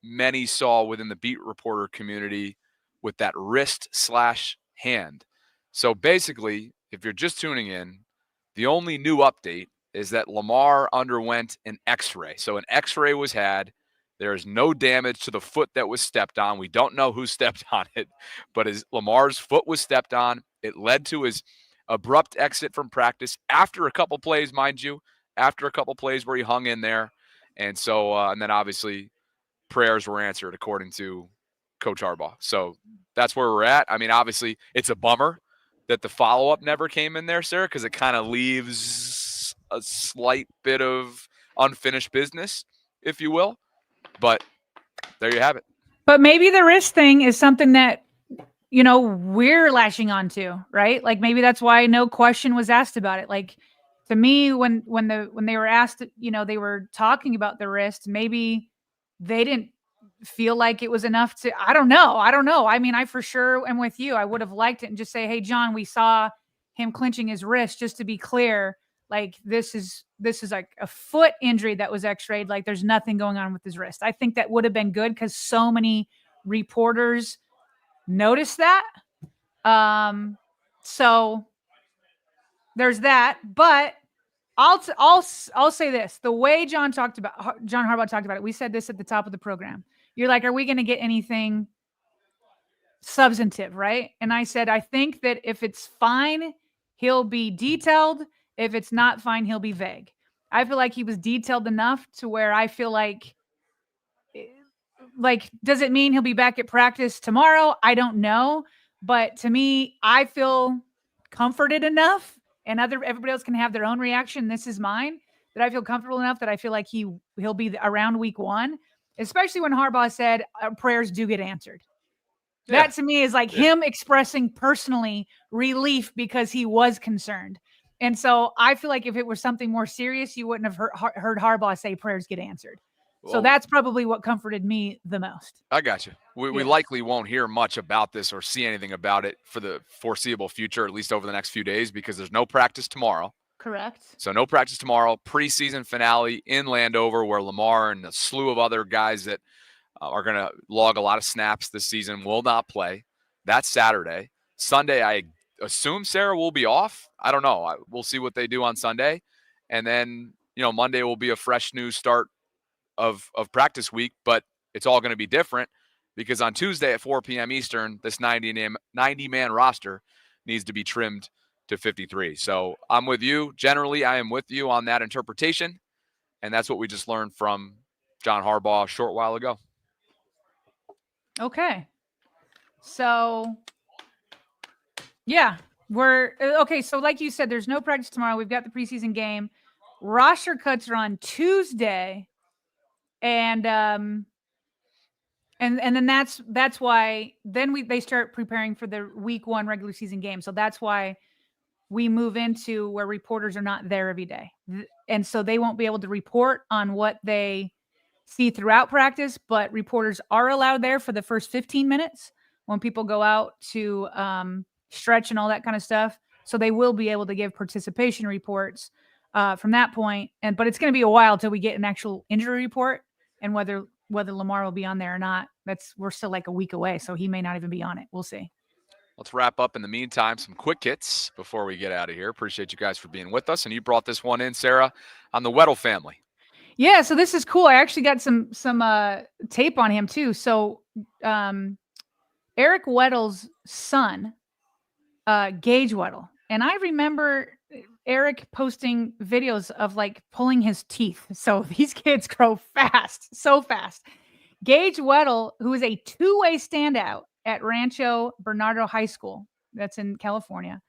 Speaker 1: many saw within the beat reporter community with that wrist/hand. So basically, if you're just tuning in, the only new update is that Lamar underwent an x-ray. So an x-ray was had. There is no damage to the foot that was stepped on. We don't know who stepped on it, but Lamar's foot was stepped on. It led to his abrupt exit from practice after a couple plays, mind you, after a couple plays where he hung in there. And so, and then obviously prayers were answered according to Coach Harbaugh. So that's where we're at. I mean, obviously it's a bummer that the follow-up never came in there, Sarah, because it kind of leaves a slight bit of unfinished business, if you will. But there you have it.
Speaker 2: But maybe the wrist thing is something that, we're lashing onto, right? Like maybe that's why no question was asked about it. Like to me, when they were asked, they were talking about the wrist, maybe they didn't feel like it was enough to, I don't know. I mean, I for sure am with you. I would have liked it and just say, hey, John, we saw him clenching his wrist, just to be clear. Like this is like a foot injury that was x-rayed. Like there's nothing going on with his wrist. I think that would have been good because so many reporters noticed that. So there's that. But I'll say this: the way John Harbaugh talked about it. We said this at the top of the program. You're like, are we going to get anything substantive, right? And I said, I think that if it's fine, he'll be detailed. If it's not fine, he'll be vague. I feel like he was detailed enough to where I feel like like, does it mean he'll be back at practice tomorrow? I don't know. But to me, I feel comforted enough, and everybody else can have their own reaction. This is mine, that I feel comfortable enough that I feel like he'll be around week 1, especially when Harbaugh said prayers do get answered.
Speaker 1: Yeah.
Speaker 2: That to me is like him expressing personally relief because he was concerned. And so I feel like if it were something more serious, you wouldn't have heard Harbaugh say prayers get answered. So
Speaker 1: Well,
Speaker 2: that's probably what comforted me the most.
Speaker 1: I got you. We likely won't hear much about this or see anything about it for the foreseeable future, at least over the next few days, because there's no practice tomorrow.
Speaker 2: Correct.
Speaker 1: So no practice tomorrow. Preseason finale in Landover, where Lamar and a slew of other guys that are going to log a lot of snaps this season will not play. That's Saturday. Sunday, I assume Sarah will be off. I don't know. We'll see what they do on Sunday. And then, Monday will be a fresh new start of practice week, but it's all going to be different because on Tuesday at 4 p.m. Eastern, this 90-man roster needs to be trimmed to 53. So I'm with you. Generally, I am with you on that interpretation, and that's what we just learned from John Harbaugh a short while ago.
Speaker 2: Okay. So, yeah, we're okay. So like you said, there's no practice tomorrow. We've got the preseason game. Roster cuts are on Tuesday. And then that's why then they start preparing for the week 1 regular season game. So that's why we move into where reporters are not there every day. And so they won't be able to report on what they see throughout practice, but reporters are allowed there for the first 15 minutes when people go out to stretch and all that kind of stuff. So they will be able to give participation reports from that point. But it's going to be a while till we get an actual injury report. And whether Lamar will be on there or not, we're still like a week away. So he may not even be on it. We'll see.
Speaker 1: Let's wrap up in the meantime, some quick hits before we get out of here. Appreciate you guys for being with us. And you brought this one in, Sarah, on the Weddle family.
Speaker 2: Yeah, so this is cool. I actually got some tape on him too. So Eric Weddle's son, Gage Weddle. And I remember Eric posting videos of like pulling his teeth. So these kids grow fast, so fast. Gage Weddle, who is a 2-way standout at Rancho Bernardo High School, that's in California,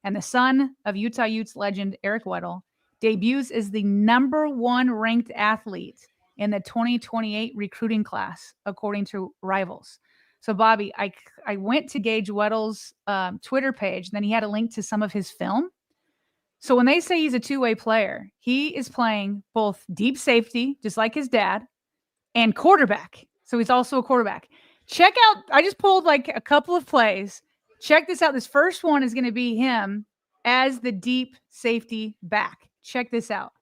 Speaker 2: and the son of Utah Utes legend Eric Weddle, debuts as the #1 ranked athlete in the 2028 recruiting class, according to Rivals. So, Bobby, I went to Gage Weddle's Twitter page, and then he had a link to some of his film. So when they say he's a 2-way player, he is playing both deep safety, just like his dad, and quarterback. So he's also a quarterback. Check out, I just pulled like a couple of plays. Check this out. This first one is going to be him as the deep safety back. Check this out.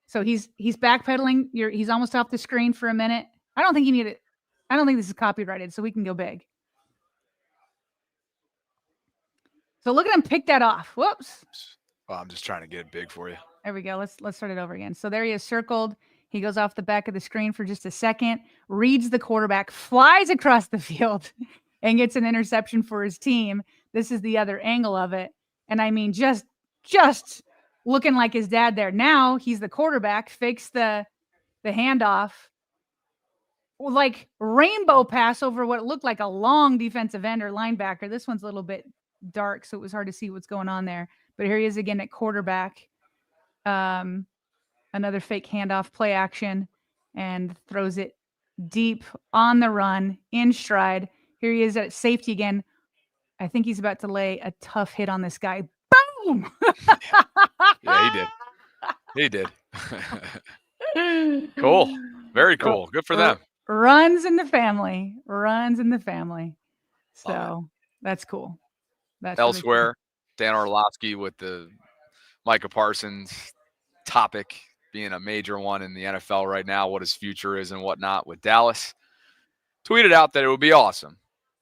Speaker 2: So he's backpedaling. He's almost off the screen for a minute. I don't think you need it. I don't think this is copyrighted, so we can go big. So look at him pick that off. Whoops.
Speaker 1: Well, I'm just trying to get it big for you.
Speaker 2: There we go. Let's start it over again. So there he is circled. He goes off the back of the screen for just a second, reads the quarterback, flies across the field, and gets an interception for his team. This is the other angle of it. And I mean, just looking like his dad there. Now he's the quarterback, fakes the handoff, like rainbow pass over what looked like a long defensive end or linebacker. This one's a little bit dark, so it was hard to see what's going on there. But here he is again at quarterback. Another fake handoff, play action, and throws it deep on the run, in stride. Here he is at safety again. I think he's about to lay a tough hit on this guy. Boom!
Speaker 1: Yeah, he did. Cool. Very cool. Good for them.
Speaker 2: Runs in the family. So that's cool. That's
Speaker 1: elsewhere.
Speaker 2: Really cool.
Speaker 1: Dan Orlovsky with the Micah Parsons topic being a major one in the NFL right now, what his future is and whatnot with Dallas, tweeted out that it would be awesome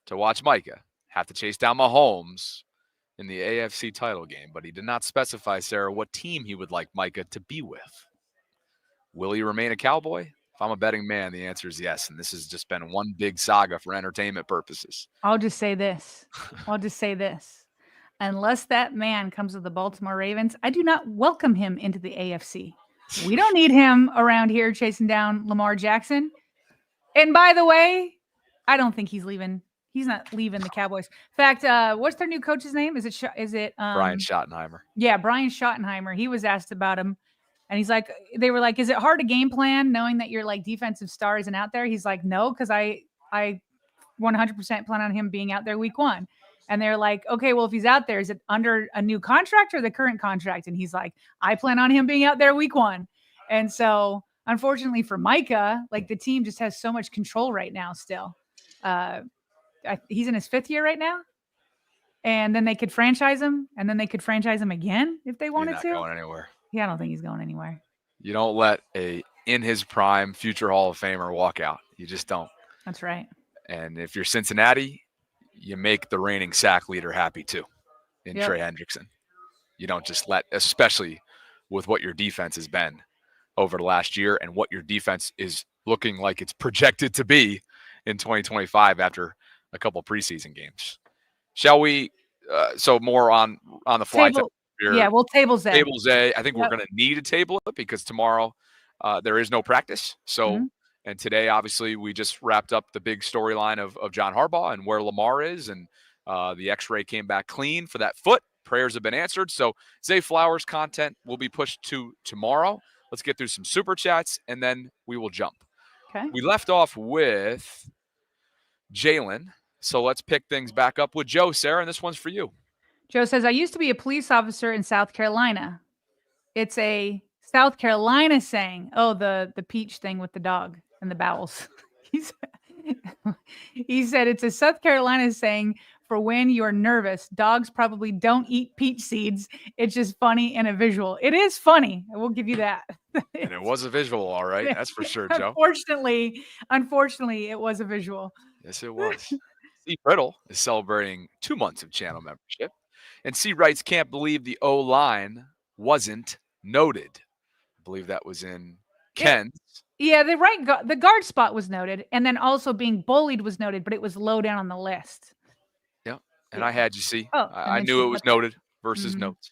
Speaker 1: to watch Micah have to chase down Mahomes in the AFC title game, but he did not specify, Sarah, what team he would like Micah to be with. Will he remain a Cowboy? If I'm a betting man, the answer is yes, and this has just been one big saga for entertainment purposes.
Speaker 2: I'll just say this. Unless that man comes to the Baltimore Ravens, I do not welcome him into the AFC. We don't need him around here chasing down Lamar Jackson. And by the way, I don't think he's leaving. He's not leaving the Cowboys. In fact, what's their new coach's name? Is it
Speaker 1: Brian Schottenheimer.
Speaker 2: Yeah, Brian Schottenheimer. He was asked about him, and he's like, they were like, "Is it hard to game plan knowing that your like defensive star isn't out there?" He's like, "No, because I 100% plan on him being out there week 1." And they're like, "Okay, well, if he's out there, is it under a new contract or the current contract?" And he's like, "I plan on him being out there week 1." And so, unfortunately for Micah, like the team just has so much control right now still. He's in his 5th year right now. And then they could franchise him, and then they could franchise him again if they wanted
Speaker 1: He's
Speaker 2: to.
Speaker 1: not going anywhere.
Speaker 2: Yeah, I don't think he's going anywhere.
Speaker 1: You don't let a in his prime future Hall of Famer walk out. You just don't.
Speaker 2: That's right.
Speaker 1: And if you're Cincinnati, you make the reigning sack leader happy too in Trey Hendrickson. You don't just let, especially with what your defense has been over the last year and what your defense is looking like it's projected to be in 2025 after a couple preseason games. Shall we? So more on the fly.
Speaker 2: Yeah, we'll table A.
Speaker 1: Tables A. I think we're going to need to table it because tomorrow there is no practice. So, and today, obviously, we just wrapped up the big storyline of John Harbaugh and where Lamar is. And the x-ray came back clean for that foot. Prayers have been answered. So Zay Flowers content will be pushed to tomorrow. Let's get through some super chats, and then we will jump.
Speaker 2: Okay.
Speaker 1: We left off with Jalen. So let's pick things back up with Joe, Sarah, and this one's for you.
Speaker 2: Joe says, I used to be a police officer in South Carolina. It's a South Carolina saying, oh, the peach thing with the dog and the bowels. He said it's a South Carolina saying for when you're nervous. Dogs probably don't eat peach seeds. It's just funny and a visual. It is funny. I will give you that.
Speaker 1: And it was a visual, all right. That's for sure, Joe.
Speaker 2: Unfortunately, it was a visual.
Speaker 1: Yes, it was. Steve Riddle is celebrating 2 months of channel membership. And C writes, can't believe the O-line wasn't noted. I believe that was in Ken's.
Speaker 2: Yeah, the guard spot was noted. And then also being bullied was noted, but it was low down on the list.
Speaker 1: Yeah. And I had you see.
Speaker 2: Oh,
Speaker 1: I knew it was noted versus notes.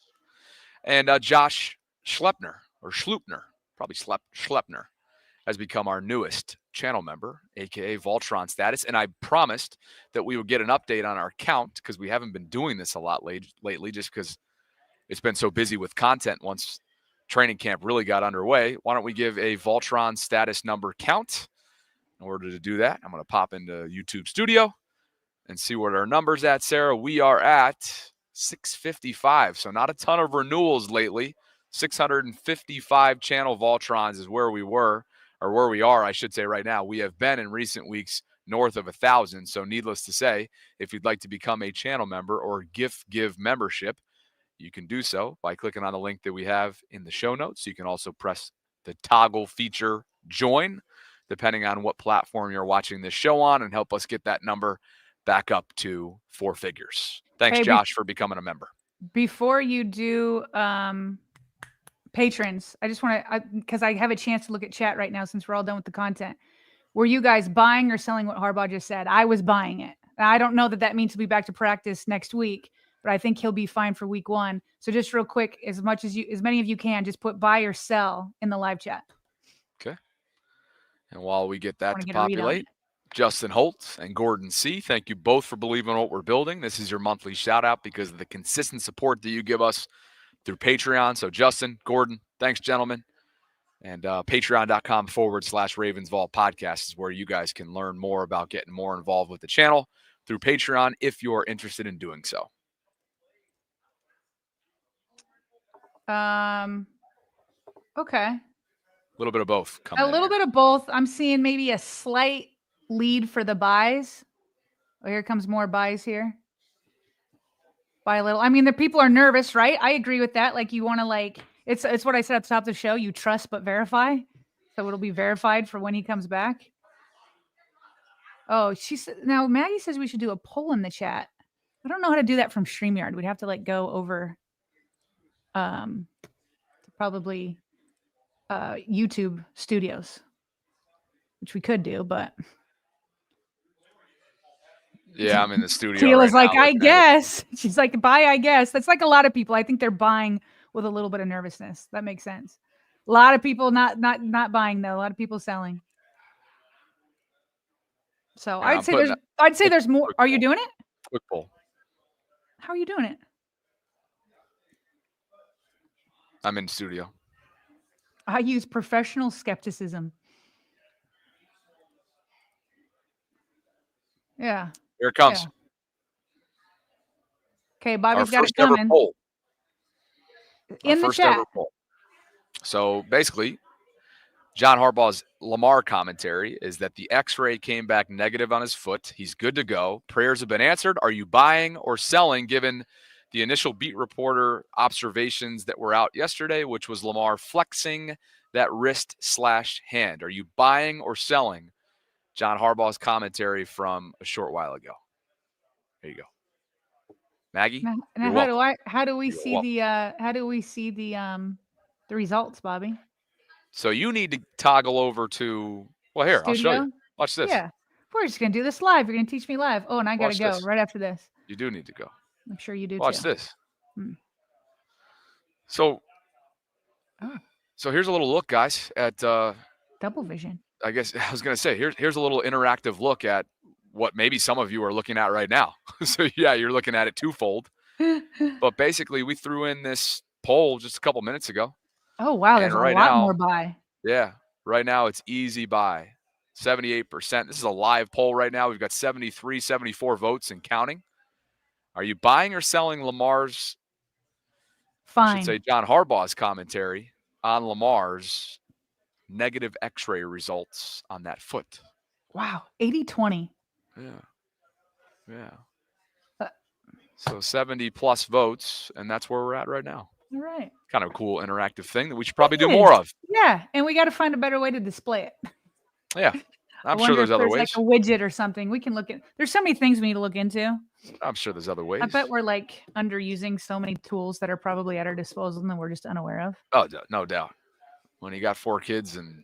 Speaker 1: And Josh Schleppner, probably Schleppner, has become our newest channel member, aka Voltron status. And I promised that we would get an update on our count because we haven't been doing this a lot lately just because it's been so busy with content once training camp really got underway. Why don't we give a Voltron status number count? In order to do that, I'm going to pop into YouTube Studio and see what our number's at, Sarah. We are at 655, so not a ton of renewals lately. 655 channel Voltrons is where we were. Or where we are, I should say right now. We have been in recent weeks north of 1,000. So needless to say, if you'd like to become a channel member or give membership, you can do so by clicking on the link that we have in the show notes. You can also press the toggle feature join, depending on what platform you're watching this show on, and help us get that number back up to 4 figures. Thanks, Josh, for becoming a member.
Speaker 2: Before you do patrons, I just want to, because I have a chance to look at chat right now since we're all done with the content. Were you guys buying or selling what Harbaugh just said? I was buying it. I don't know that means he'll be back to practice next week, but I think he'll be fine for week 1. So just real quick, as many of you can, just put buy or sell in the live chat.
Speaker 1: Okay. And while we get that to populate, Justin Holt and Gordon C., thank you both for believing in what we're building. This is your monthly shout out because of the consistent support that you give us through Patreon. So Justin, Gordon, thanks, gentlemen. And patreon.com/RavensVault podcast is where you guys can learn more about getting more involved with the channel through Patreon if you're interested in doing so.
Speaker 2: Okay.
Speaker 1: A little bit of both.
Speaker 2: A little bit of both. I'm seeing maybe a slight lead for the buys. Oh, here comes more buys here. Buy a little. I mean, the people are nervous, right? I agree with that. Like you want to it's what I said at the top of the show. You trust but verify. So it'll be verified for when he comes back. Oh, now Maggie says we should do a poll in the chat. I don't know how to do that from StreamYard. We'd have to go over probably YouTube Studios, which we could do, but
Speaker 1: yeah, I'm in the studio.
Speaker 2: Teila's like, I guess. She's like, buy, I guess. That's like a lot of people. I think they're buying with a little bit of nervousness. That makes sense. A lot of people not buying though. A lot of people selling. So
Speaker 1: Yeah,
Speaker 2: I'd say there's more. Are you doing it?
Speaker 1: Quick poll.
Speaker 2: How are you doing it?
Speaker 1: I'm in studio.
Speaker 2: I use professional skepticism. Yeah.
Speaker 1: Here it comes.
Speaker 2: Yeah. Okay,
Speaker 1: Our
Speaker 2: Bobby's got it
Speaker 1: first ever
Speaker 2: coming.
Speaker 1: poll.
Speaker 2: In the chat.
Speaker 1: So basically, John Harbaugh's Lamar commentary is that the X-ray came back negative on his foot. He's good to go. Prayers have been answered. Are you buying or selling given the initial beat reporter observations that were out yesterday, which was Lamar flexing that wrist/hand? Are you buying or selling John Harbaugh's commentary from a short while ago? There you go. Maggie,
Speaker 2: Now how do we
Speaker 1: You're
Speaker 2: see the results, Bobby?
Speaker 1: So you need to toggle over to, well, here, I'll show
Speaker 2: Studio?
Speaker 1: you. Watch this.
Speaker 2: Yeah. We're just gonna do this live. You're gonna teach me live. Oh, and I gotta
Speaker 1: Watch
Speaker 2: go
Speaker 1: this.
Speaker 2: right after this.
Speaker 1: You do need to go.
Speaker 2: I'm sure you do
Speaker 1: Watch
Speaker 2: too.
Speaker 1: this.
Speaker 2: Hmm.
Speaker 1: So here's a little look, guys, at
Speaker 2: Double vision.
Speaker 1: I guess I was gonna say, here's a little interactive look at what maybe some of you are looking at right now. So yeah, you're looking at it twofold. But basically we threw in this poll just a couple minutes ago.
Speaker 2: Oh wow,
Speaker 1: And
Speaker 2: there's a
Speaker 1: right
Speaker 2: lot
Speaker 1: now,
Speaker 2: more buy.
Speaker 1: Yeah. Right now it's easy buy. 78%. This is a live poll right now. We've got 73, 74 votes and counting. Are you buying or selling Lamar's, I should say John Harbaugh's commentary on Lamar's negative X-ray results on that foot?
Speaker 2: Wow, 80-20.
Speaker 1: Yeah. So 70 plus votes, and that's where we're at right now.
Speaker 2: All right.
Speaker 1: Kind of a cool interactive thing that we should probably do more of.
Speaker 2: Yeah, and we got to find a better way to display it.
Speaker 1: Yeah. I'm
Speaker 2: I
Speaker 1: sure there's
Speaker 2: wonder if
Speaker 1: other ways.
Speaker 2: like a widget or something. We can look at. There's so many things we need to look into.
Speaker 1: I'm sure there's other ways.
Speaker 2: I bet we're like underusing so many tools that are probably at our disposal and we're just unaware of.
Speaker 1: Oh, no doubt. When you got 4 kids and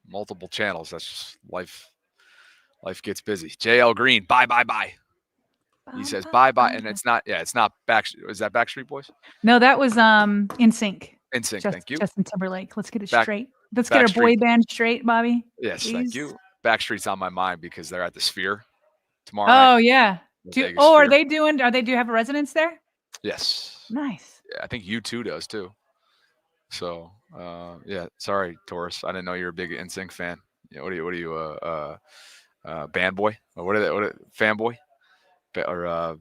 Speaker 1: multiple channels, that's just life. Life gets busy. JL Green, bye. He says bye, and it's not Backstreet. Is that Backstreet Boys?
Speaker 2: No, that was In Sync.
Speaker 1: In Sync, thank you.
Speaker 2: Justin Timberlake. Let's get it straight. Let's get our
Speaker 1: Backstreet.
Speaker 2: boy band straight, Bobby.
Speaker 1: Yes,
Speaker 2: please.
Speaker 1: Thank you. Backstreet's on my mind because they're at the Sphere tomorrow
Speaker 2: Oh
Speaker 1: night.
Speaker 2: yeah. Are they do have a residence there?
Speaker 1: Yes.
Speaker 2: Nice.
Speaker 1: Yeah, I think U2 does too. So yeah, sorry, Taurus. I didn't know you're a big In Sync fan. Yeah, what are you band boy? Or what are fanboy? Or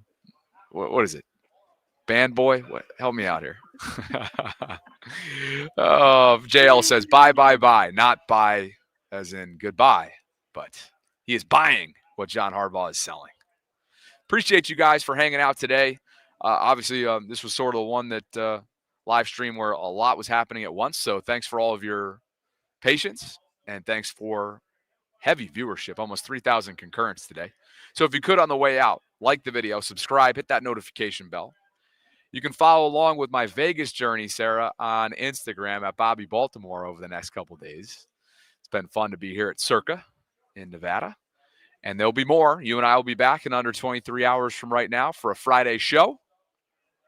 Speaker 1: what is it? Band boy? What? Help me out here. JL says bye, not buy as in goodbye, but he is buying what John Harbaugh is selling. Appreciate you guys for hanging out today. Obviously, this was sort of the one that live stream where a lot was happening at once. So thanks for all of your patience and thanks for heavy viewership, almost 3,000 concurrents today. So if you could on the way out, like the video, subscribe, hit that notification bell. You can follow along with my Vegas journey, Sarah, on Instagram at Bobby Baltimore over the next couple of days. It's been fun to be here at Circa in Nevada. And there'll be more. You and I will be back in under 23 hours from right now for a Friday show.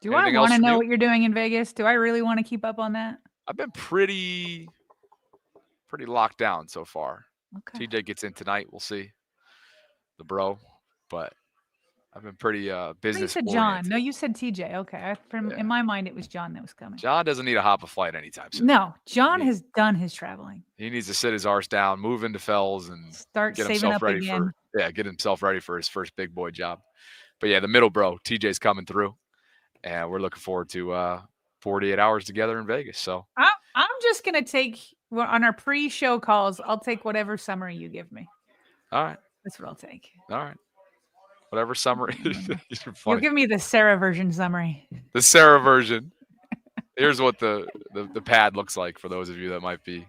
Speaker 2: Do I want to know what you're doing in Vegas? Do I really want to keep up on that?
Speaker 1: I've been pretty locked down so far.
Speaker 2: Okay.
Speaker 1: TJ gets in tonight. We'll see. The bro. But I've been pretty business.
Speaker 2: You said John. No, you said TJ. Okay. In my mind, it was John that was coming.
Speaker 1: John doesn't need to hop a flight anytime soon.
Speaker 2: No, John has done his traveling.
Speaker 1: He needs to sit his arse down, move into Fells, and
Speaker 2: start saving up again.
Speaker 1: Get himself ready for his first big boy job. But yeah, the middle bro, TJ's coming through, and we're looking forward to 48 hours together in Vegas. So
Speaker 2: I'm just gonna take on our pre-show calls. I'll take whatever summary you give me.
Speaker 1: All right,
Speaker 2: that's what I'll take.
Speaker 1: All right. Whatever summary.
Speaker 2: You'll give me the Sarah version summary.
Speaker 1: The Sarah version. Here's what the pad looks like for those of you that might be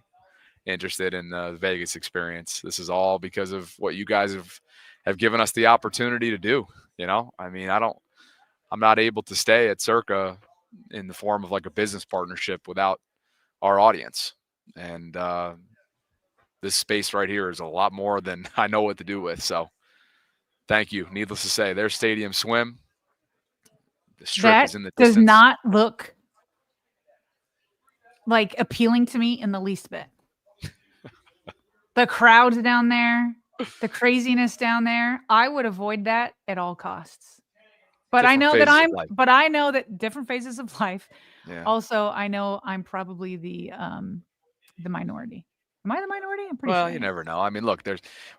Speaker 1: interested in the Vegas experience. This is all because of what you guys have given us the opportunity to do. You know, I mean, I'm not able to stay at Circa in the form of like a business partnership without our audience. And this space right here is a lot more than I know what to do with. So thank you. Needless to say, there's Stadium Swim. The strip is in the distance.
Speaker 2: Does not look like appealing to me in the least bit. The crowds down there. the craziness down there, I would avoid that at all costs. But
Speaker 1: Different phases of life.
Speaker 2: I know that different phases of life.
Speaker 1: Yeah.
Speaker 2: Also, I know I'm probably the minority. Am I the minority? I'm pretty
Speaker 1: Well,
Speaker 2: sure.
Speaker 1: you never know. I mean, look,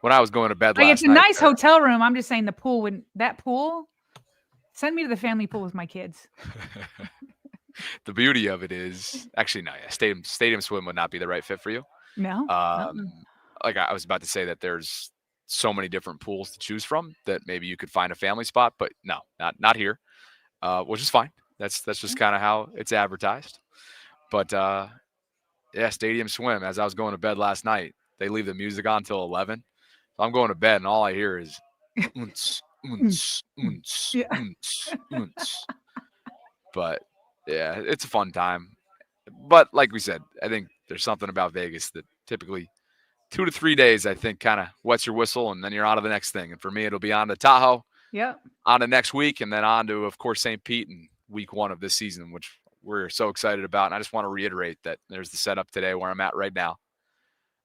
Speaker 1: when I was going to bed
Speaker 2: Like,
Speaker 1: last
Speaker 2: it's a
Speaker 1: night,
Speaker 2: nice hotel room. I'm just saying the pool send me to the family pool with my kids.
Speaker 1: the beauty of it is actually no, yeah, stadium swim would not be the right fit for you.
Speaker 2: No.
Speaker 1: Like I was about to say that there's so many different pools to choose from that maybe you could find a family spot, but no, not here. Which is fine. That's just kind of how it's advertised. But yeah, stadium swim. As I was going to bed last night, they leave the music on till 11. So I'm going to bed and all I hear is oons, oons, oons,
Speaker 2: Yeah.
Speaker 1: oons, oons. But yeah, it's a fun time. But like we said, I think there's something about Vegas that typically 2 to 3 days, I think, kind of wets your whistle, and then you're on to the next thing. And for me, it'll be on to Tahoe,
Speaker 2: Yep.
Speaker 1: on to next week, and then on to, of course, St. Pete in week 1 of this season, which we're so excited about. And I just want to reiterate that there's the setup today where I'm at right now.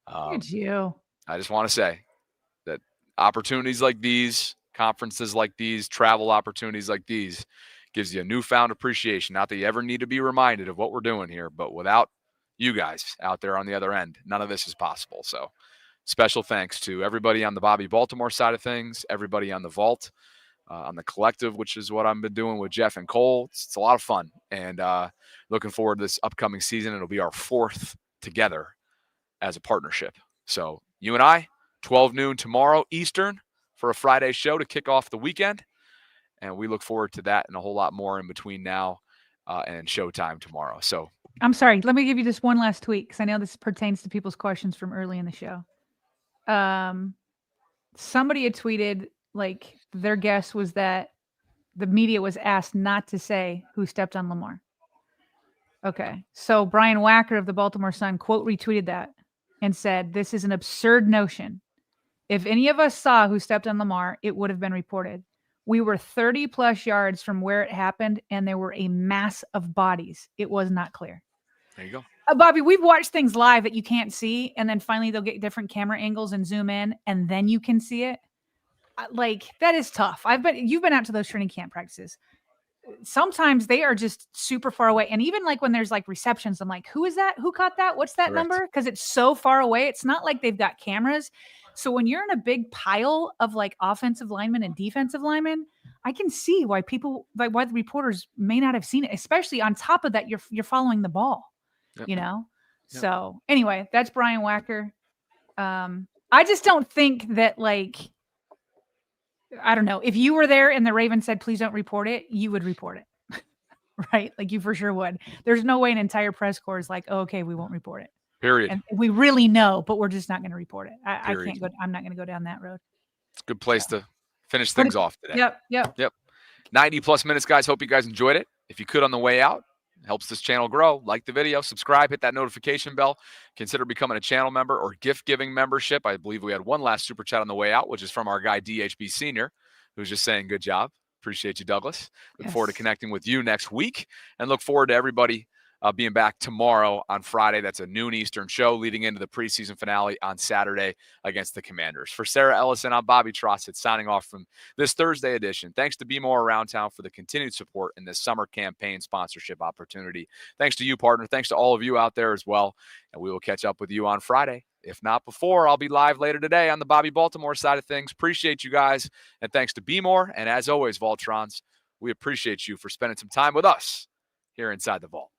Speaker 2: Look at you.
Speaker 1: I just want to say that opportunities like these, conferences like these, travel opportunities like these, gives you a newfound appreciation. Not that you ever need to be reminded of what we're doing here, but without you guys out there on the other end, none of this is possible. So special thanks to everybody on the Bobby Baltimore side of things, everybody on the Vault, on the collective, which is what I've been doing with Jeff and Cole. It's a lot of fun, and looking forward to this upcoming season. It'll be our 4th together as a partnership. So you and I, 12 noon tomorrow Eastern for a Friday show to kick off the weekend. And we look forward to that and a whole lot more in between now and showtime tomorrow. So
Speaker 2: I'm sorry. Let me give you this one last tweet because I know this pertains to people's questions from early in the show. Somebody had tweeted like their guess was that the media was asked not to say who stepped on Lamar. Okay. So Brian Wacker of the Baltimore Sun quote retweeted that and said, "This is an absurd notion. If any of us saw who stepped on Lamar, it would have been reported. We were 30 plus yards from where it happened, and there were a mass of bodies. It was not clear."
Speaker 1: there you go.
Speaker 2: Bobby, we've watched things live that you can't see, and then finally they'll get different camera angles and zoom in, and then you can see it. Like, that is tough. You've been out to those training camp practices. Sometimes they are just super far away. And even like when there's like receptions, I'm like, who is that? Who caught that? What's that
Speaker 1: Correct.
Speaker 2: number? Because it's so far away. It's not like they've got cameras. So when you're in a big pile of like offensive linemen and defensive linemen, I can see why why the reporters may not have seen it, especially on top of that, you're following the ball,
Speaker 1: Yep.
Speaker 2: you know?
Speaker 1: Yep.
Speaker 2: So anyway, that's Brian Wacker. I just don't think that like, I don't know. If you were there and the Ravens said, please don't report it, you would report it. Right? Like you for sure would. There's no way an entire press corps is like, oh, okay, we won't report it.
Speaker 1: Period.
Speaker 2: And we really know, but we're just not going to report it. I
Speaker 1: Period.
Speaker 2: can't go. I'm not going to go down that road.
Speaker 1: It's a good place to finish things off today.
Speaker 2: Yep.
Speaker 1: 90 plus minutes, guys. Hope you guys enjoyed it. If you could on the way out, it helps this channel grow. Like the video, subscribe, hit that notification bell. Consider becoming a channel member or gift-giving membership. I believe we had one last super chat on the way out, which is from our guy DHB Senior, who's just saying good job. Appreciate you, Douglas. Look forward to connecting with you next week, and look forward to everybody being back tomorrow on Friday. That's a noon Eastern show leading into the preseason finale on Saturday against the Commanders. For Sarah Ellison, I'm Bobby Trossett signing off from this Thursday edition. Thanks to Be More Around Town for the continued support in this summer campaign sponsorship opportunity. Thanks to you, partner. Thanks to all of you out there as well. And we will catch up with you on Friday. If not before, I'll be live later today on the Bobby Baltimore side of things. Appreciate you guys. And thanks to Be More. And as always, Voltrons, we appreciate you for spending some time with us here inside the Vault.